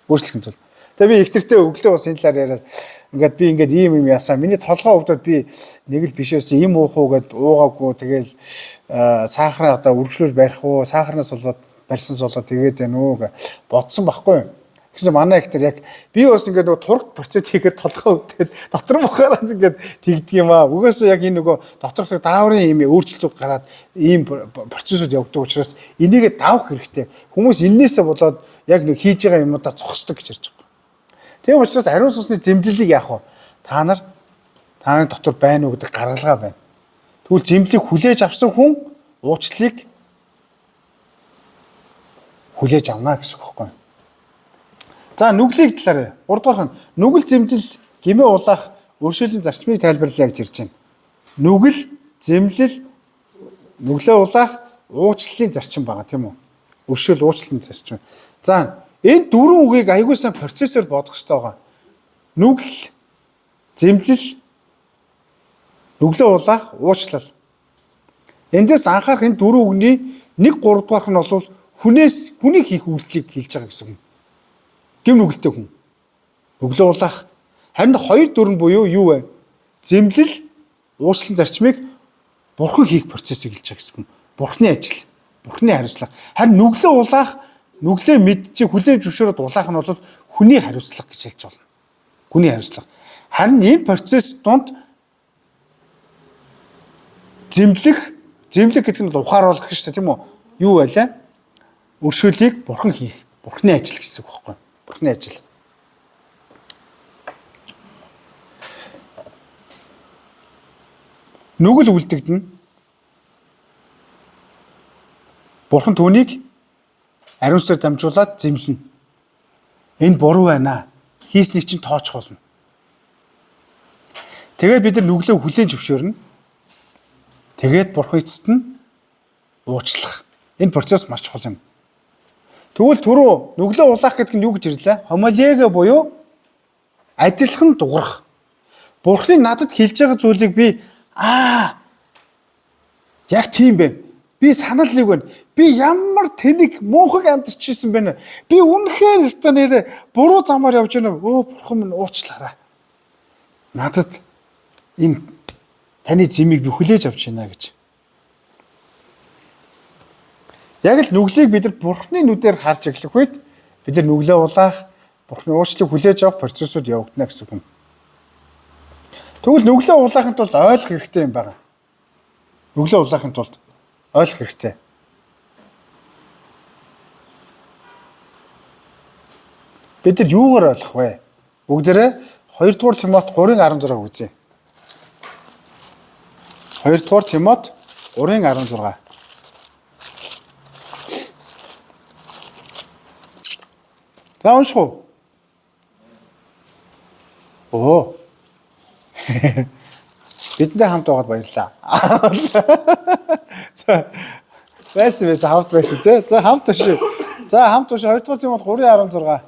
Өөрчлөхийн тулд. Тэгээ би ихтэртэй өглөө бас энэ талаар яриад ингээд би ингээд ийм юм ясаа. Миний толгой өвдөд би нэг л биш байсан юм уух уу гэд уугаагүй. Тэгэл сахараа одоо үргэлжлүүл барих уу? Сахарнаас болоод барьсан суулаад тэгээд байна уу гэ бодсон байхгүй. Гэсэн манай ихтер яг би бас ингээд нөгөө тургт процент хийхээр толгой өвдөд дотор мухаараа ингээд тэгдэг юм аа. Угаасаа яг энэ нөгөө доторх дааврын юм өөрчлөлтүүд гараад ийм процессыг явуулдаг учраас энийгээ давах хэрэгтэй. Хүмүүс эннээсээ болоод яг нэг хийж байгаа юмудаа зогсдог гэж ярьж байгаа. Тийм учраас ариун сүнсний зэмлэлийг яах вэ? Та нарын дотор байна уу гэдэг гаргалгаа байна. Тэгвэл зэмлэлийг хүлээж авсан хүн уучлалыг хүлээж авна гэсэн үг байхгүй. За нүглийг талаараа 3 дугаар нь нүгэл зэмлэл гэмээ улаах өршөөлийн зарчмыг тайлбарлая гэж ирж байна. Нүгэл зэмлэл нүглээ улаах уучлалын зарчим байгаа тийм үү? Өршөөл уучлалын зарчим. За энэ дөрвөн үгийг аягүй сайн процессор бодох хэрэгтэй байгаа. Нүгэл зэмлэл нүглээ улаах уучлал. Эндээс анхаарах энэ дөрвөн үгний 1/3 дугаарх нь бол хүнийг хийх үйлчлийг хэлж байгаа гэсэн юм. Гэм нүгэлтэй хүн. Нүглээ улаах. Харин 2 4 буюу юу вэ? Зэмлэл уучлалын зарчмыг бурхан хийх процессыг хэлж байгаа гэсэн юм. Бурханы ажил, бурханы хариуцлага. Харин нүглээ улаах, нүглээ мэдчих хүлээж зөвшөөрөд улаах нь бол хүний хариуцлага гэж хэлж болно. Хүний хариуцлага. Харин энэ процесс донд зэмлэг гэдэг нь ухааруулах шүү дээ тийм үү? Юу байлаа? Өршөөлийг бурхан хийх, бурханы ажил гэсэн үг байхгүй юу? Бурханы ажил. Нүгэл үлдэгдэнэ. Бурхан түүнийг ариун сүнсээр дамжуулаад зэмлэнэ. Энэ буруу байна. Хийснийг чинь тооцох болно. Тэгээд бид нар нүглээ хүлээн зөвшөөрнө. Тэгээд бурхан эцэст нь уучлах. Энэ процесс маш чухал юм. Тэгвэл түрүү нүглээ улаах гэдэг нь юу гэж ирлээ? Хомолега буюу адилхан дуурах. Бурханы надад хэлж байгаа зүйлийг би яг тийм байна. Би санал нэг байна. Би ямар тэнэг муухайг амьдарч ирсэн байна. Би үнэхээр станаар буруу замаар явж байна. Бурхан минь уучлаарай. Надад энэ таны зэмийг би хүлээж авч байна гэж. Яг л нүглийг бид нар бурхны нүдээр харж эхлэх үед бид нар нүглээ улаах, бурхны уучлалыг хүлээж авах процессыг явагдана гэсэн юм. Тэгвэл нүглээ улаахын тулд ойлгох хэрэгтэй юм байна. Нүглээ улаахын тулд ойлгох хэрэгтэй. Бид нар юугаар ойлгох вэ? Бүгдээрээ 2 дугаар Тимот 3:16 үзье. 2 дугаар Тимот 3:16. За унших уу? Оо. Бидэнтэй хамт байгаад баярлалаа. За. Байсан хамт байсан тий. За хамт уншив. За хамт уншив 2 дугаар Тимот 3:16.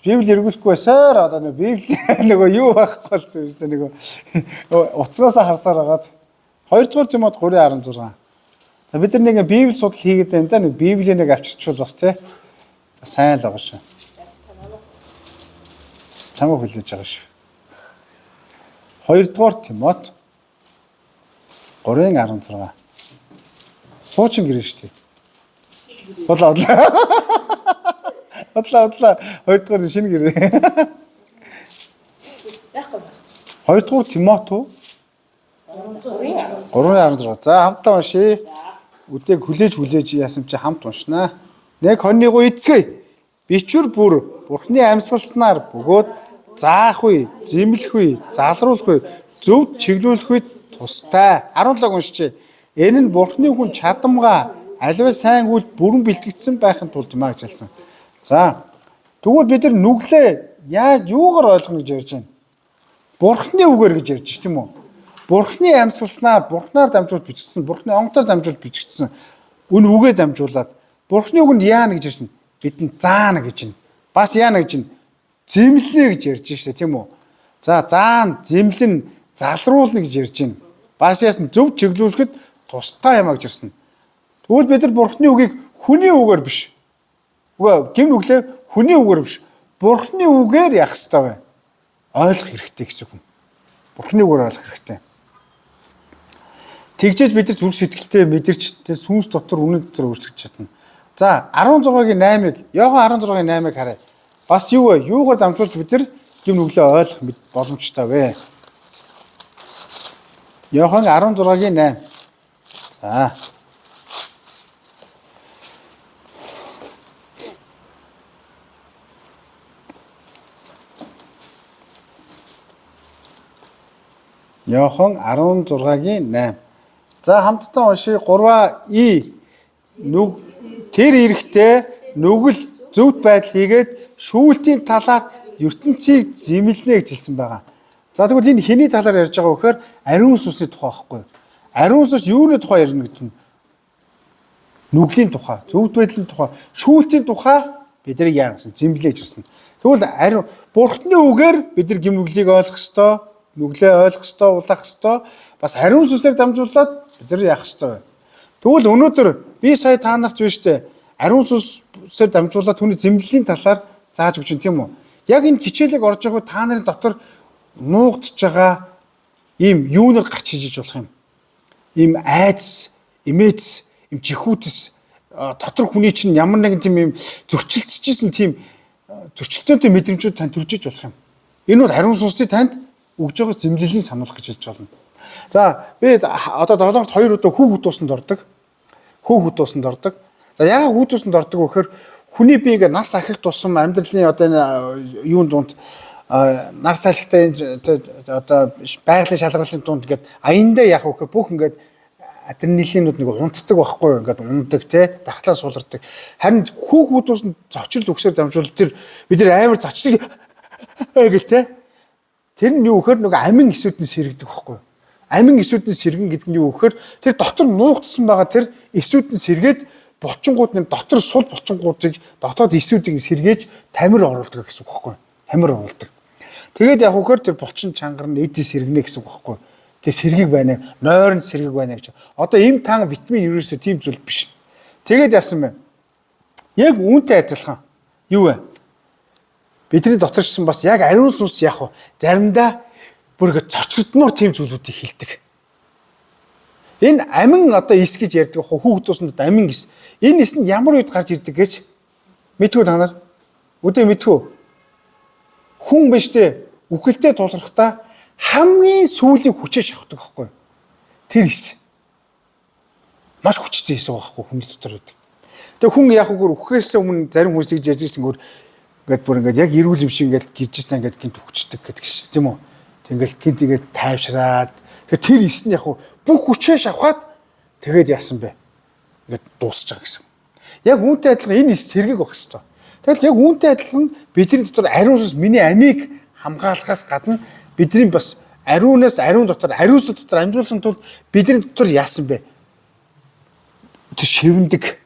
Библи эргүүлэхгүй байсаар одоо нэг Библи нөгөө юу байхгүй болсон юм шиг нөгөө утаснаас харсаар хагаад 2 дугаар Тимот 3:16. Бид нар нэг Библи судал хийгээд байна да нэг Библийг нэг авчирчвал бас тий. Сайн л байгаа шүү. Чамаа хүлээж байгаа шүү. 2 дугаар Тимот 3:16. Хуучин гэрээ шүү дээ. Бодлоо. Хоёрдугаар шинэ гэрээ. Яахгүй бас. Хоёрдугаар Тимото 3:16. За хамтдаа уншия. Үдэг хүлээж яасан чи хамт уншнаа. 1:21 эцгээе. Бичвэр бүр Бурхны амьсгалснаар бөгөөд заах үе, зэмлэх үе, залруулах үе, зөв чиглүүлэх үед тустай. 17 уншчээ. Энэ нь Бурхны хүн чадамгаа аливаа сайн үйл бүрэн бэлтгэгдсэн байхын тулд юм а гэж хэлсэн. За тэгвэл бид нар нүглээ яаж юугаар ойлгоно гэж ярьж байна? Бурхны үгээр гэж ярьж байна тийм үү? Бурхны амьсгалснаар Бурхнаар дамжуулж бичсэн, Бурхны онготоор дамжуулж бичсэн үн үгээ дамжуулаад Бурхны үгэнд яана гэж ярьж байна. Бидэнд заана гэж байна. Бас яана гэж байна. Зэмлэнэ гэж ярьж штэ тийм үү? За заана, зэмлэн, залруулна гэж ярьж байна. Бас яасан зөв чиглүүлэхэд тустай юм а гэж ирсэн. Тэгвэл бид нар Бурхны үгийг хүний үгээр биш. Үгүй гим нүглээ хүний үгээр биш. Бурхны үгээр яах ёстой вэ? Ойлгох хэрэгтэй гэсэн юм. Бурхны үгээр ойлгох хэрэгтэй. Тэгжээж бид нар зүрх сэтгэлтэй мэдэрч тэ сүнс дотор үнэн дотор өөрчлөж чадна. За 16-гийн 8-ыг Иохан 16-гийн 8-ыг харъя. Бас юу вэ? Юугаар дамжуулж бид нар гим нүглээ ойлгох боломжтой вэ? Иохан 16-гийн 8. За. Иохан 16-гийн 8. За хамтдаа уншия 3И тэр эрэхтэй нүгэл зөвхт байдал хийгээд шүүлтийн талаар ертөнцийг зэмлэнэ гэж хэлсэн байгаа. За тэгвэл энэ хэний талаар ярьж байгаа вэхээр ариун сүнсний тухай байхгүй юу? Ариун сүнс юуны тухай ярина гэдэг нь? Нүглийн тухай, зөвхт байдлын тухай, шүүлтийн тухай биднийг яана гэсэн зэмлээ гэж хэлсэн. Тэгвэл ариун Бурхны үгээр бид нар гим нүглийг ойлгох ёстой, нүглээ ойлгох ёстой, улаах ёстой. Бас ариун сүнсээр дамжуулаад бид нар яах ёстой вэ? Тэгвэл өнөөдөр би сая та нарт биш үү? Ариун сүнсээр дамжуулаад түүний зэмлэлийн талаар зааж өгч байна тийм үү? Яг энэ хичээлийг орж байгаа та нарын дотор нуугдж байгаа ийм юунаар гарч ижиж болох юм? Ийм айдас, имээдс, ийм жихүүтэс дотор хүний чинь ямар нэгэн тийм ийм зөрчилдөжсэн тийм зөрчилтөөтэй мэдрэмжүүд танд төрж иж болох юм. Энэ бол ариун сүнсний танд өгж байгаа зэмлэлийн сануулгах гэж хэлж байна. За би одоо 7-т 2 удаа хүүхэд туусанд ордог. Хүүхэд туусанд ордог. За яагаад хүүхэд туусанд ордог вэ гэхээр хүний бие ингээ нас ахих тусам амьдралын одоо энэ юун дунд нар салхитай одоо байгалийн шалгалтын дунд ингээд аяндаа яах вэ гэхээр бүх ингээд адреналинууд нэг унтдаг байхгүй юу? Ингээд ундаг те дархлаа суулгардаг. Харин хүүхдүүд нь зочилд өгсөөр дамжуул тэр бид нар амар зочилж гэл те. Тэр нь юу гэхээр нөгөө амин эсүүднээс сэргдэг байхгүй юу? Амин эсүүднээс сэргэн гэдэг нь юу гэхээр тэр дотор нуугдсан байгаа тэр эсүүднээс сэргээд булчингууд нь дотор сул булчингуудыг дотоод эсүүдийг сэргээж тамир оруулдаг гэсэн үг байхгүй юу? Тамир оруулдаг. Тэгээд яг үхээр тэр булчин чангар нь эдийн сэргэнэ гэсэн үг байхгүй юу? Тэг сэргийг байна, нойрон сэргийг байна гэж. Одоо эм тан витамин ерөөсөө тийм зүйл биш. Тэгээд яасан бэ? Яг үүнтэй адилхан. Юу вэ? Бидний доторчсон бас яг ариун сүнс яах вэ? Заримдаа бүр ингэ цочрдмор тийм зүйлүүдийг хэлдэг. Энэ амин одоо ис гэж ярьдаг хүүхд туусанд амин ис. Энэ ис нь ямар үед гарч ирдэг гэж мэдгүй та нар? Үдээ мэдгүй. Хүн биш дээ. Үхэлтэд тулгархдаа хамгийн сүүлийн хүчээ шавхдаг байхгүй юу? Тэр ис. Маш хүчтэй ис байхгүй хүний дотор байдаг. Тэгээ хүн яг үгээр үхэхээс өмнө зарим хүмүүс гэж ярьж ирсэнгээр ингээд бүр ингээд яг эрүүл юм шиг ингээд гэржсэн ингээд гинт хүчдэг гэдэг чинь тийм үү? Тэгэл гинт ингээд тайвшраад тэгээ тэр ис нь яг бүх хүчээ шавхаад тэгээд яасан бэ? Ингээд дуусч байгаа гэсэн. Яг үүнтэй адилхан энэ ис сэргийг байх хэвээр. Тэгэл яг үүнтэй адилхан бидний дотор ариун сүнс миний амийг хамгаалахаас гадна бидний бас ариунаас ариун дотор ариун сүнс дотор амьдруулсан тул бидний дотор яасан бэ? Тэр шивндэг.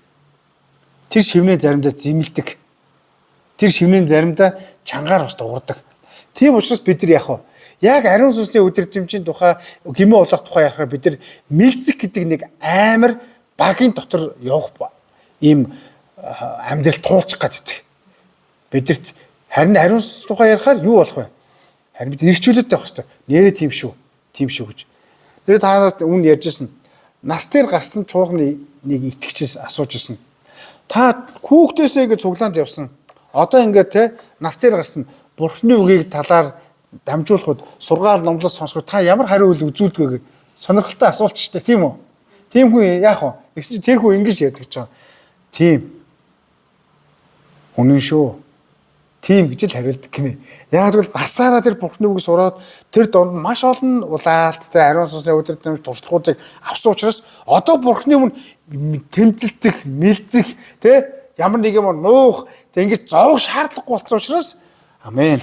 Тэр шивнээ заримдаа зэмлдэг. Тэр шивнээ заримдаа чангаар бас дуурдаг. Тийм учраас бид нар яах вэ? Яг ариун сүнсний өдөржимчийн тухай гимээ улах тухай ярихаар бид нар мэлзэх гэдэг нэг амар багийн дотор явах ийм амьдрал туулчих гэдэг. Бидэрт харин ариун сүнс тухай ярихаар юу болох вэ? Харин бид нэрчүүлээд байх хэрэгтэй. Нэрээ тийм шүү гэж. Тэгээд таанаас үн ярьжсэн. нас дээр гарсан чуулганы нэг итгэгчээс асууж ирсэн. Та хүүхдээсээ ингэ цуглаанд явсан. Одоо ингээд те нас дээр гарсан Бурхны үгийг талаар дамжуулахад сургаал номлол сонсоход та ямар хариу үйл үзүүлдэг вэ? Сонирхолтой асуулт ч тийм үү? Тийм хүн яах вэ? Гэсэн чинь тэр хүн ингэж ярьдаг ч юм. Тийм. Үнэн шүү. Тийм гэж л хариулдаг гинэ. Яг л насаараа тэр Бурхны үгийг сураад тэр донд маш олон улаалттай ариун сүнсний өдөр тутмын туршлагуудыг авсан учраас одоо Бурхны өмнө тэмцэлдэх, мэлзэх, тэ ямар нэг юм нуух, тэг ингэж зовох шаардлагагүй болсон учраас амен.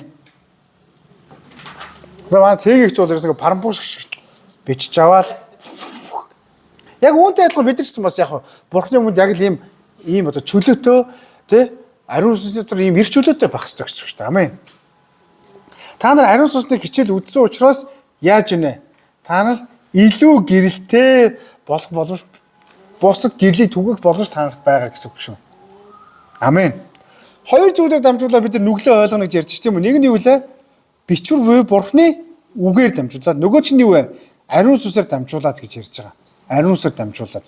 Манай цээгч бол ерөөсөө парампуш бичиж аваад яг үүнтэй адилхан бид нар ч бас яг Бурхны өмнө яг л ийм одоо чөлөөтэй тэ ариун сүнсний дотор ийм эрч чөлөөтэй байх хэрэгтэй гэсэн үг шүү дээ. Амен. Та нар ариун сүнсний хичээл үзсэн учраас яаж ийнэ? Та нар илүү гэрэлтэй болох боломж бусдад гэрлийг түгэх боломж танарт байгаа гэсэн үг шүү. Амен. Хоёр зүйлээр дамжуулаад бид нар нүглээ ойлгоно гэж ярьж тийм үү? Нэг нь юу вэ? Бичвэр буюу Бурхны үгээр дамжуулаад, нөгөө чинь юу вэ? Ариун сүнсээр дамжуулаад гэж ярьж байгаа. Ариун сүнсээр дамжуулаад.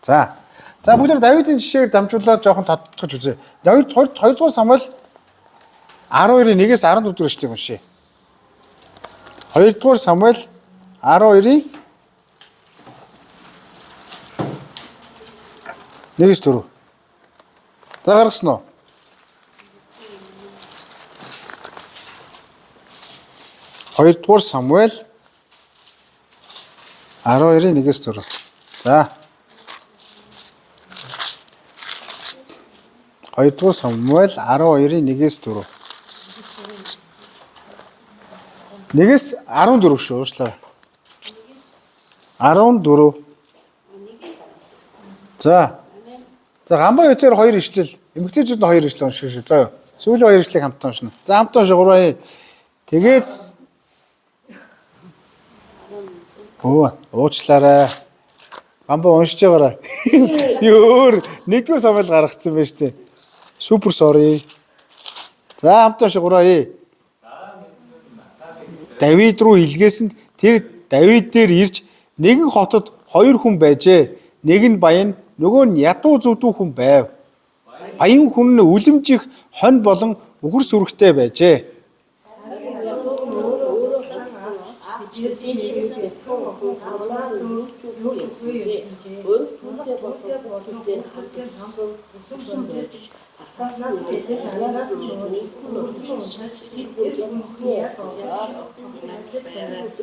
За бүгд Давидын жишээр дамжуулаад жоохон тодтогч үзье. Давид 2 дугаар Самуэль 12-ийн 1-ээс 14 дугаар эшлэгийг уншъя. 2 дугаар Самуэль 12-ийн 1-ээс 4. За гаргасан уу? Хоёрдугаар Самуэль 12-ийн 1-ээс 4. За. Хоёрдугаар Самуэль 12-ийн 1-ээс 4. 1-ээс 14 шүү уушлаа. 14. За. За гамбай өтөр 2 ишлэл, эмэгтэйчүүд нь 2 ишлэл уншиж шүү. За. Сүүлийн 2 ишлэлийг хамтдаа уншина. За хамтдаа уншаа 3. Тэгээс уучлаарай. Гамбай уншиж байгаарай. Ёор 1-р Самуэль гаргацсан байж тээ. Супер sorry. За хамтдаа уншаа 3. Давид руу илгээсэнд тэр Давид дээр ирж нэгэн хотод 2 хүн байжээ. Нэг нь баян, нөгөө нь ядуу зүвдүү хүн байв. Баян хүн нь үлэмжих хонь болон үхэр сүрэгтэй байжээ.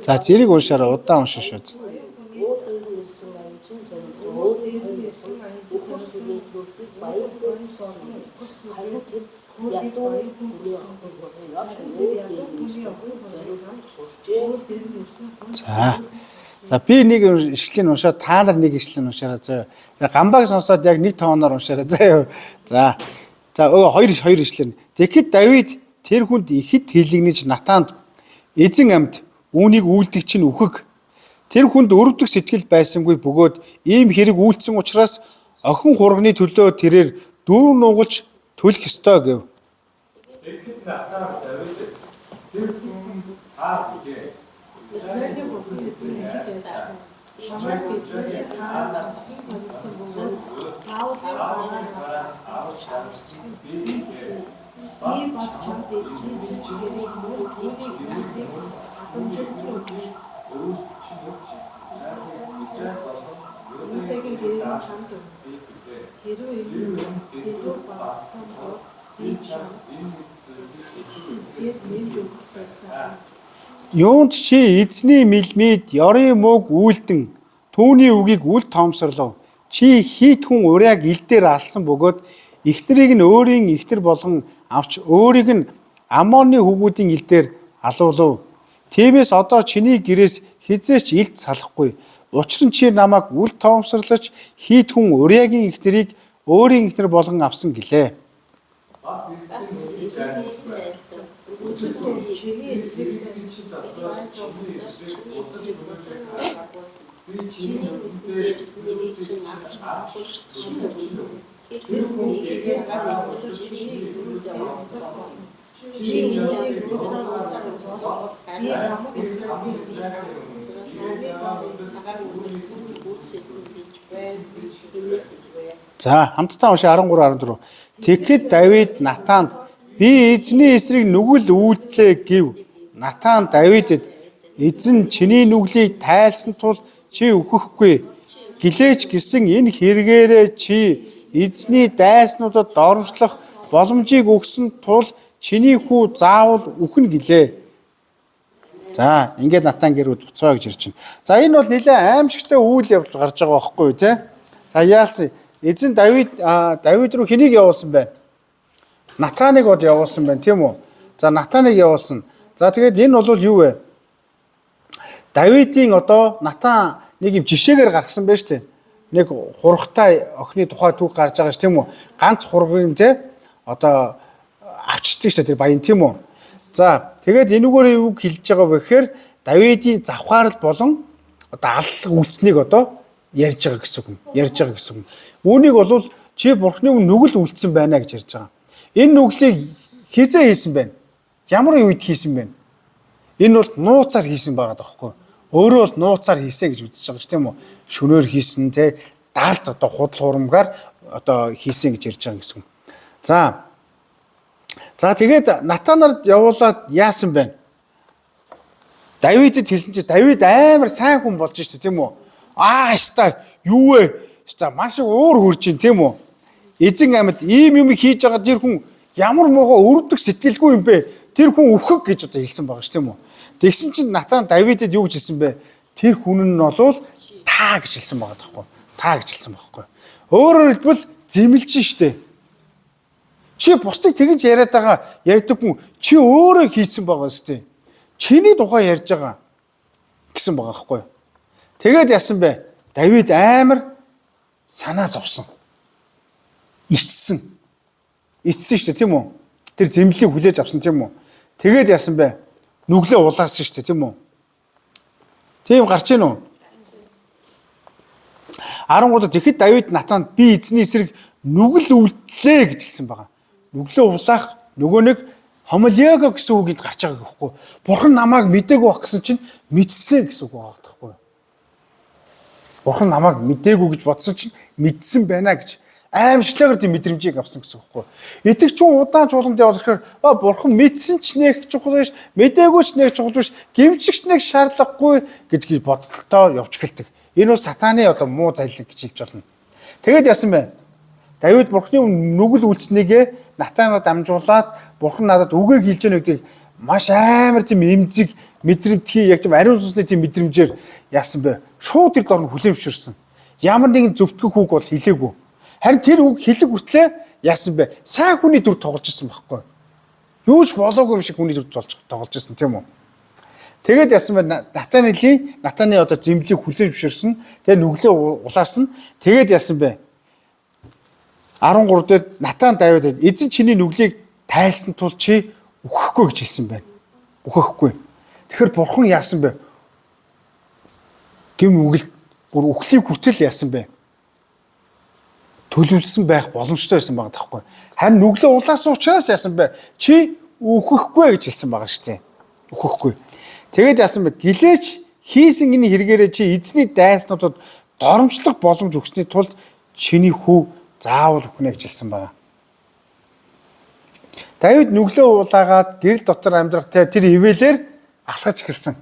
За зэрэг уншаараа удаан уншиж шүү. За би нэг ишлэгийг уншаад та нар нэг ишлэгийг уншаарай заа. Гамбайг сонсоод яг нэг тооноор уншаарай заа. За. За хоёр ишлэл. Тэгэхэд Давид тэр хүнд ихэд хэлэгнэж Натанд эзэн амьд үүнийг үйлдэх чинь үхэг. Тэр хүнд өрөвдөх сэтгэл байсангүй бөгөөд ийм хэрэг үйлдсэн учраас охин хурганы төлөө тэрээр дүүр нугалж төлөх ёстой гэв. Тэгэхэд Натанд Давид тэр хүн таа гээ. Юунд чи эзний мэлмид ёрын мууг үйлдэн түүний үгийг үл тоомсорлоо. Чи хийт хүн уряг ил дээр алсан бөгөөд ихнэрийг нь өөрийн ихтер болгон авч өөрийг нь Аммоны хүүгүүдийн ил дээр алуулав. Тиймээс одоо чиний гэрээс хизээч илт салахгүй. Учир нь чи намайг үл тоомсорлож хийт хүн урягийн ихнэрийг өөрийн ихтер болгон авсан гэлээ. За хамтдаа унши 13 14. Тэгэхэд Давид Натанд би эзний эсрэг нүгэл үүлдлээ гэв. Натан Давидэд эзэн чиний нүглийг тайлсан тул чи өөхөхгүй. Гэлээч гисэн энэ хэрэгээрээ чи эзний дайснуудад доромжлох боломжийг өгсөн тул чиний хүү заавал үхнэ гэлээ. За ингээд Натан гэрүүд буцаа гэж ирж байна. За энэ бол нэлээд аимшигтай үйл явдал гарч байгаа байхгүй юу те. За яасан эзэн Давид руу хэнийг явуулсан бэ? Натаныг од явуулсан байна тийм үү? За Натаныг явуулсан. За тэгээд энэ бол юу вэ? Давидын одоо Натан нэг юм жишээгээр гаргасан байж тээ. Нэг хурхтай охины тухай түүх гарч байгаа ш тийм үү? Ганц хург юм те. Одоо авчдаг ш тэр баян тийм үү? За тэгээд энэгээр юу хэлж байгаа вэ гэхээр Давидын завхаарл болон одоо аллах үйлцнийг одоо ярьж байгаа гэсэн үг. Ярьж байгаа гэсэн үг. Үүнийг бол чи бурхны нүгэл үлдсэн байна гэж ярьж байгаа. Энэ нүглийг хизээ хийсэн байна? Ямар үед хийсэн бэ? Энэ бол нууцаар хийсэн байгаа даахгүй. Өөрөө бол нууцаар хийсэ гэж үзэж байгаа ш тийм үү? Шөнөөр хийсэн те даалт одоо худал хурамгаар одоо хийсэн гэж ярьж байгаа гэсэн. За тэгээд Натанаар явуулаад яасан бэ? Давидэд хэлсэн чи Давид амар сайн хүн болж штэ тийм үү? Хаста юу вэ? Хаста маш уур хурж ин тийм үү? Эзэн амьд ийм юм хийж байгаа тэр хүн ямар муухай өрөвдөх сэтгэлгүй юм бэ? Тэр хүн өөхөг гэж одоо хэлсэн байгаа ш тийм үү? Тэгсэн чинь Натан Давидэд юу гэж хэлсэн бэ? Тэр хүн нь болвол таа гэж хэлсэн байгаа таахгүй. Таа гэж хэлсэн байхгүй. Өөрөөр хэлбэл зэмлэж штэ. Чи бусдыг тэгж яриад байгаа ярьдаг хүн чи өөрөө хийсэн байгаа штэ. Чиний тухай ярьж байгаа гэсэн байгаа байхгүй. Тэгээд яасан бэ? Давид амар санаа зовсон. Ичсэн штэ тийм үү? Тэр зэмлэлийг хүлээж авсан тийм үү? Тэгээд яасан бэ? Нүглээ улаасан штэ тийм үү? Тийм гарч ийн үү? 13-д тэгэхэд Давид Натанд би эзний эсрэг нүгэл үлдлээ гэж хэлсэн байгаа. Нүглээ улаах нөгөө нэг хомолёго гэсэн үгэнд гарч байгаа гэхгүй. Бурхан намайг мдээгүй байх гэсэн чинь мэдсэн гэсэн үг байгаа гэхгүй. Бурхан намайг мдээгүй гэж бодсон чинь мэдсэн байна гэж аимштайгаар тийм мэдрэмжийг авсан гэсэн үг байхгүй. Итгэж ч удаан чуулганд явах гэхээр бурхан мэдсэн ч нэг чухал биш, мдээгүй ч нэг чухал биш, гимжигч нэг шаардлагагүй гэж бодолтой явж эхэлдэг. Энэ бол сатааны одоо муу зайлиг гэж хэлж болно. Тэгээд яасан бэ? Давид бурхны нүгэл үлдснийгээ Натанаар дамжуулаад бурхан надад үгийг хэлж яах гэдгийг маш амар тийм эмзэг мэдрэмтгий яг тийм ариун сүнсний тийм мэдрэмжээр яасан бэ? Шууд тэр дор нь хүлээмжширсэн. Ямар нэгэн зөвтгөх үг бол хэлээгүй. Харин тэр үг хэлэг хүртлээ яасан бэ? Сайн хүний дүр тоглож ирсэн байхгүй. Юу ч болоогүй юм шиг хүний дүр тоглож ирсэн тийм үү? Тэгээд яасан бэ? Натаны одоо зэмлийг хүлээмжширсэн. Тэгээ нүглээ улаасан. Тэгээд яасан бэ? 13 дээр Натан Давидэд эзэн чиний нүглийг тайлсан тул чи үхэхгүй гэж хэлсэн байна. Үхэхгүй. Тэгэхээр бурхан яасан бэ? Гэм нүгэл бүр үхлийг хүртэл яасан бэ? Төлөвлөсөн байх боломжтой байсан байгаа таахгүй. Харин нүглээ улаасан учраас яасан бэ? Чи үхэхгүй гэж хэлсэн байгаа шүү дээ. Үхэхгүй. Тэгээд яасан бэ? Гэлээч хийсэн энэ хэрэгээрээ чи эзний дайснуудад доромжлох боломж өгсөний тулд чиний хүү заавал үхнэ гэж хэлсэн байгаа. Давид нүглээ улаагаад гэрэл дотор амьдрах тэр хивээлээр алхаж эхэлсэн.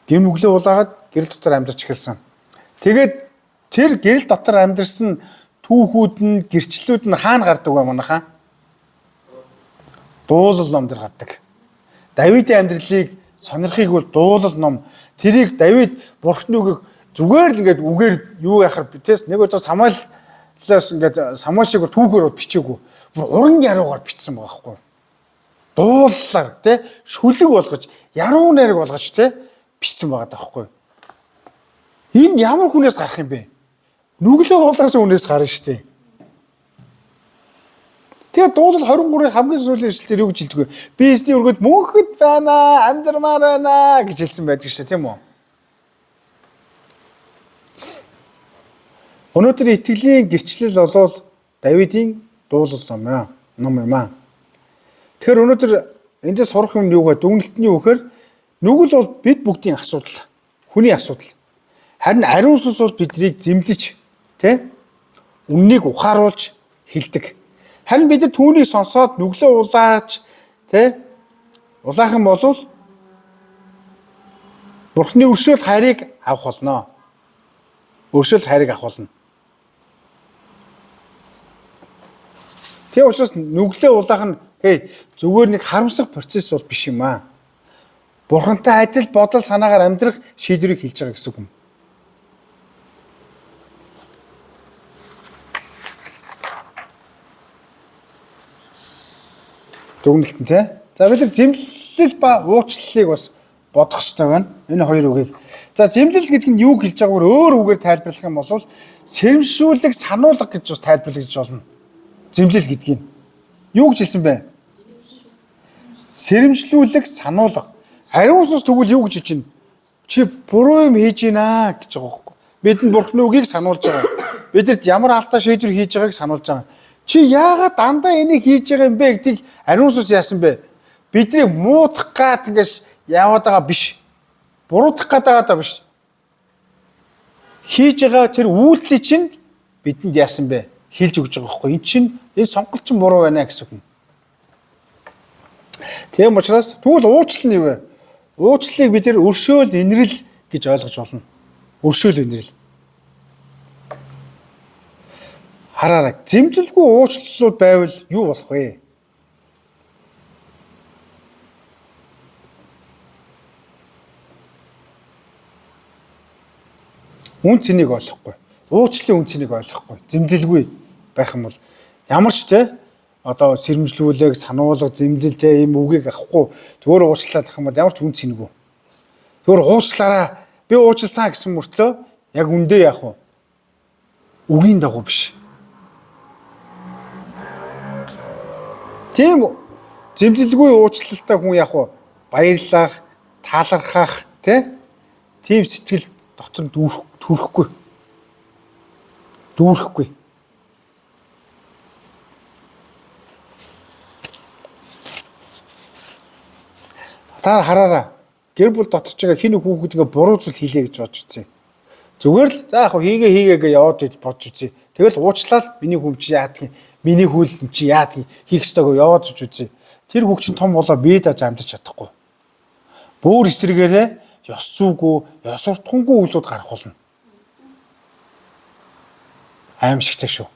Гэм нүглээ улаагаад гэрэл дотор амьдарч эхэлсэн. Тэгээд тэр гэрэл дотор амьдарсан түүхүүд нь гэрчлэлүүд нь хаана гардаг вэ манайхаа? Дуулал ном дээр гардаг. Давидын амьдралыг сонирхыг бол дуулал ном. Тэрийг Давид бурхны үгийг зүгээр л ингээд үгээр юу яхаар битэс нэг удаа Самуэльлаас ингээд Самуэль шиг түүхээр бичээгүй. Бүр уран яруугаар бичсэн байгаа хгүй. Дуулалаар тий шүлэг болгож, яруу найраг болгож тий бичсэн байгаа даахгүй. Энэ ямар хүнээс гарах юм бэ? Нүглээ уулаасан хүнээс гарна шүү дээ. Тэгээд дуулал 23-ийн хамгийн сүүлийн ишлэлээр юу гэж хэлдэг вэ? Би эзний өргөд мөнхөд байна, амьдармаар байна гэж хэлсэн байдаг шүү дээ, тийм үү? Өнөөдөр итгэлийн гэрчлэл болвол Давидын дуулал ном юм аа. Тэгэхээр өнөөдөр эндээс сурах юм юу вэ? Дүгнэлтний үхээр нүгэл бол бид бүгдийн асуудал. хүний асуудал. Харин ариун сүнс бол биднийг зэмлэж, тэ? Үннийг ухааруулж хэлдэг. Харин бид нар түүнийг сонсоод нүглээ улааж, тэ? Улаах юм бол Бурхны өршөөл хайрыг авах болно. Өршөөл хайрыг авах болно. Тийм учраас нүглээ улаах нь зүгээр нэг харамсах процесс бол биш юм аа. Бурхантай адил бодол санаагаар амьдрах шийдвэрийг хэлж байгаа гэсэн үг юм. Дүгнэлтэн тий. За бид нар зэмлэл ба уучлалыг бас бодох хэрэгтэй байна. Энэ хоёр үгийг. За зэмлэл гэдэг нь юу хэлж байгаагаар өөр үгээр тайлбарлах юм бол сэрэмшүүлэг, сануулга гэж бас тайлбарлаж болно. Зэмлэл гэдгийг. Юу гэж хэлсэн бэ? Сэрэмжлүүлэг, сануулга. Ариун сүнс тэгвэл юу гэж хэлж байна? Чи буруу юм хийж байна гэж байгаа байхгүй. Бидэнд Бурхны үгийг сануулж байгаа. Бидэрт ямар алдаа шийдвэр хийж байгааг сануулж байгаа. Чи яагаад дандаа энийг хийж байгаа юм бэ гэдгийг ариун сүнс яасан бэ? Биднийг муудах гад ингэж яваад байгаа биш. Буруутгах гээд байгаа биш. Хийж байгаа тэр үйлдэл чинь бидэнд яасан бэ? Хэлж өгч байгаа байхгүй. Энэ сонголт чинь буруу байна гэсэн үг юм. Тийм учраас тэгвэл уучлал нь юу вэ? Уучлалыг бид нэр өршөөл инрэл гэж ойлгож болно. Өршөөл инрэл. Хараарай. Зэмлэлгүй уучлалууд байвал юу болох вэ? Үн цэнийг ойлгохгүй. Уучлалын үн цэнийг ойлгохгүй. Зэмлэлгүй байх юм бол ямар ч те одоо сэрэмжлүүлэг, сануулга, зэмлэл те ийм үгийг авахгүй зүгээр уучлалаа гэх юм бол ямар ч үн цэнэгүй. Зүгээр уучлаараа би уучлсан гэсэн мөртлөө яг үндэ яах вэ? Үгийн дагуу биш. Тийм зэмлэлгүй уучлалтай хүн яах вэ? Баярлах, таалархах те тийм сэтгэл дотор төрөхгүй. Дүүрэхгүй. Та хараараа гэр бүл дотор ч хин хүүхдгээ буруу зүйл хийлээ гэж бодож үзье. Зүгээр л за яг хийгээгээ яваад бодож үзье. Тэгэл уучлаад миний хүм чи яадгийг, миний хүл чи яадгийг хийх ёстойгоо яваад үзье. Тэр хүүг чинь том болоо бие дааж амьдч чадахгүй. Бөөр эсрэгээрээ ёс зүйгүй, ёс уртхангүй үйлүүд гарах болно. Аимшигтай шүү.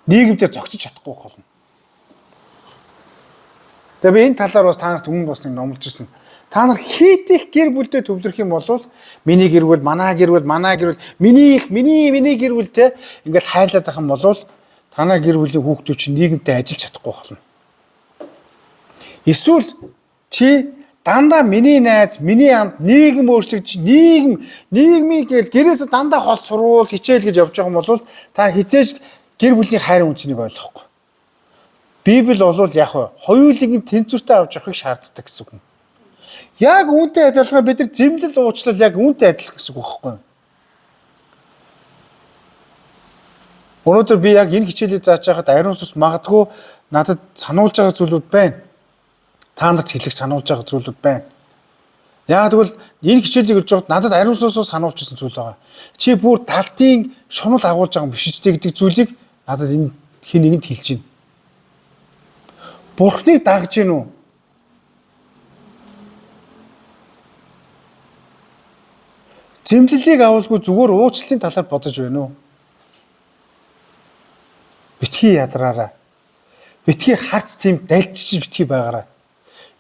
Нийгэмдээ зогсож чадахгүй болно. Тэгээ би энэ талаар бас та нарт өмнө бас нэг номлож ирсэн. Та нар хийх гэр бүлдээ төвлөрөх юм бол миний гэр бүл, манай гэр бүл, миний гэр бүлтэй ингээд хайрлаад байх юм бол танай гэр бүлийн хүүхдүүд чинь нийгэмдээ ажиллаж чадахгүй болно. Эсвэл чи дандаа миний найз, миний анд, нийгэм өөрчлөгдөж, нийгмийг гээл гэрээсээ дандаа хол сурвал, хичээл гэж явж байгаа юм бол та хизээж гэр бүлийн хайр үнцнийг ойлгохгүй. Библи бол яг хоёулынгийн тэнцвэртэй авч явахыг шаарддаг гэсэн үг юм. Яг үүнтэй адилхан бид нар зэмлэл уучлал яг үүнтэй адилхан гэсэн үг байхгүй юу? Өнөөдөр би яг энэ хичээлийг зааж байхад ариун сүнс магадгүй надад сануулж байгаа зүйлүүд байна. Та нарт хэлэх сануулж байгаа зүйлүүд байна. Яг тэгвэл энэ хичээлийг өгж байгаад надад ариун сүнсээс сануулчихсан зүйл байгаа. Чи бүр талтын шунал агуулж байгаа юм биш үстэй гэдэг зүйлийг надад энэ хин нэгэнд хэлж байна. Бурхныг дагж гин үү? Зэмлэлийг авалгүй зүгээр уучлалын талаар бодож байна уу? Битгий ядраараа. Битгий харц тийм дайлчиж битгий байгаараа.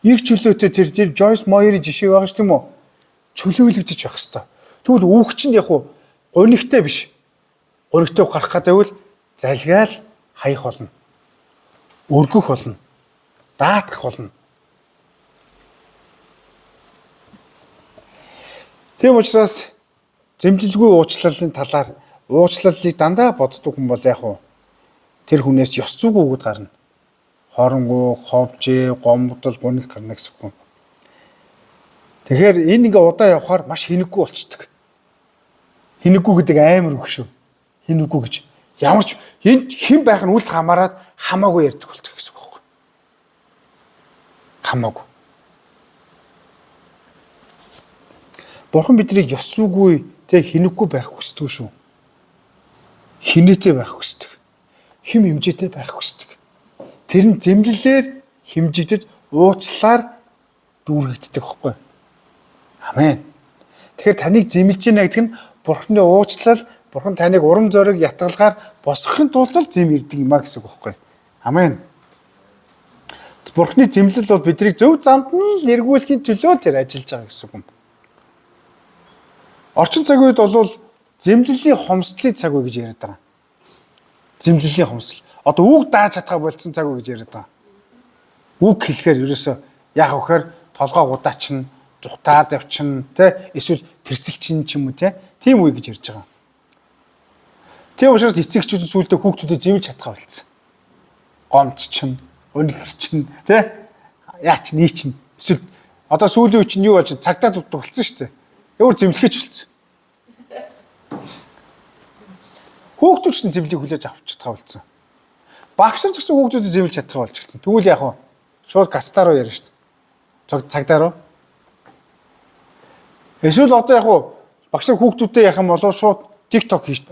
Их чөлөөтэй тэр Joyce Meyer-ийн жишээ байгаа ш тийм үү? Чөлөөлөгдөж байх хэвээр. Тэгвэл үүх чинь яг уу гонигтай биш. Гонигтай гарах гэдэг бол залгаал хаях болно. Өргөх болно. Даатгах болно. Тийм учраас зэмлэлгүй уучлалын талаар уучлалыг дандаа боддог хүн бол яг уу тэр хүнээс ёс зүйгүй үгд гарна. Хоронгоо, ховжээ, гомдол, гуниг гарна гэсэн үг. Тэгэхээр энэ ингээ удаа явахаар маш хинэггүй болчдөг. Хинэггүй гэдэг амар үг шүү. Хинэггүй гэж. Ямар ч хэн байх нь үл хамааран хамаагүй ярьдаг болчих гэсэн үг байхгүй. Хамаагүй. Бурхан биднийг ёс зүйгүй тэг хинэггүй байх хүсдэг шүү. Хинээтэй байх хүсдэг. Хим хэмжээтэй байх хүсдэг. Тэр нь зэмлэлээр хэмжигдэж уучлалаар дүүргэгддэг хэвгүй. Амен. Тэгэхээр таныг зэмлэж байна гэдэг нь Бурханы уучлал, Бурхан таныг урам зориг ятгалгаар босгохын тулд л зэм ирдэг юм а гэсэн үг байхгүй. Амен. Бурханы зэмлэл бол биднийг зөв замд нь эргүүлэхийн төлөө тэр ажиллаж байгаа гэсэн үг юм. Орчин цагийн үед бол зэмлэлийн хомслын цаг үе гэж яриад байгаа. Зэмлэлийн хомсол. Одоо үг дааж чадхаа болцсон цаг үе гэж яриад байгаа. Үг хэлэхээр ерөөсөө яах вэхээр толгой удаачин, зүхтаад явчин, тэ эсвэл тэрсэлчин ч юм уу тийм үе гэж ярьж байгаа. Тийм учраас эцэгчүүд сүүлдээ хүүхдүүдэд зэмлж чадхаа болцсон. Гомдчин, өнөхөрчин, тэ яач нийчин. Эсвэл одоо сүүлийн үе чинь юу болж цагдаа дутдаг болсон шүү дээ. Ямар зэмлэхэж болсон. Хүүхдүүд ч зэмлийг хүлээж авч чадхаа болсон. Багш нар ч гэсэн хүүхдүүдэд зэмлж чадхаа болж гисэн. Тэгвэл яах вэ? Шууд гастаа руу ярина шүү дээ. Цагдаа руу. Эсвэл одоо яах вэ? Багш нар хүүхдүүдтэй яах юм бол шууд TikTok хийж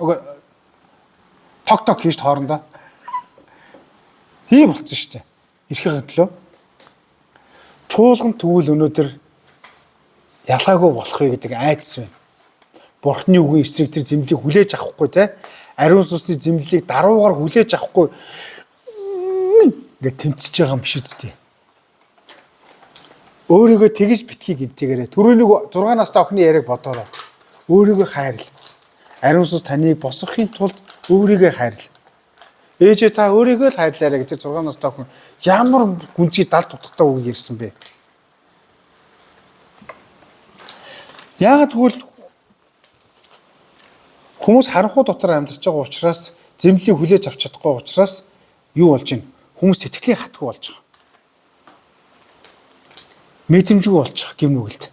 ток хийж хоорондоо. Тийм болсон шүү дээ. Ирэхээ төлөө. Чуулган тэгвэл өнөөдөр ялгаагүй болох вэ гэдэг айдас байна. Бурхны үгийн эсрэг тэр зэмлийг хүлээж авахгүй те ариун сүнсний зэмлэлийг даруугаар хүлээж авахгүй ингээд тэмцэж байгаа юм биш үсттэй. Өөрийгөө тэгж битгий гэмтэгээрээ түрүүний 6 настай охины яриаг бодоорой. Өөрийгөө хайрл. Ариун сүнс таныг босгохын тулд өөрийгөө хайрл. Ээжээ та өөрийгөө л хайрлаарай гэдэг 6 настай охин ямар гүнзгий 70 дутагтай үг ярьсан бэ? Яагаад тэгвэл хүмүүс харанхуй дотор амьдарч байгаа учраас зэмлэлийг хүлээж авч чадахгүй учраас юу болж байна? Хүмүүс сэтгэлийн хатгүй болж байгаа. Мэдрэмжгүй болж байгаа гэм нүгэлд.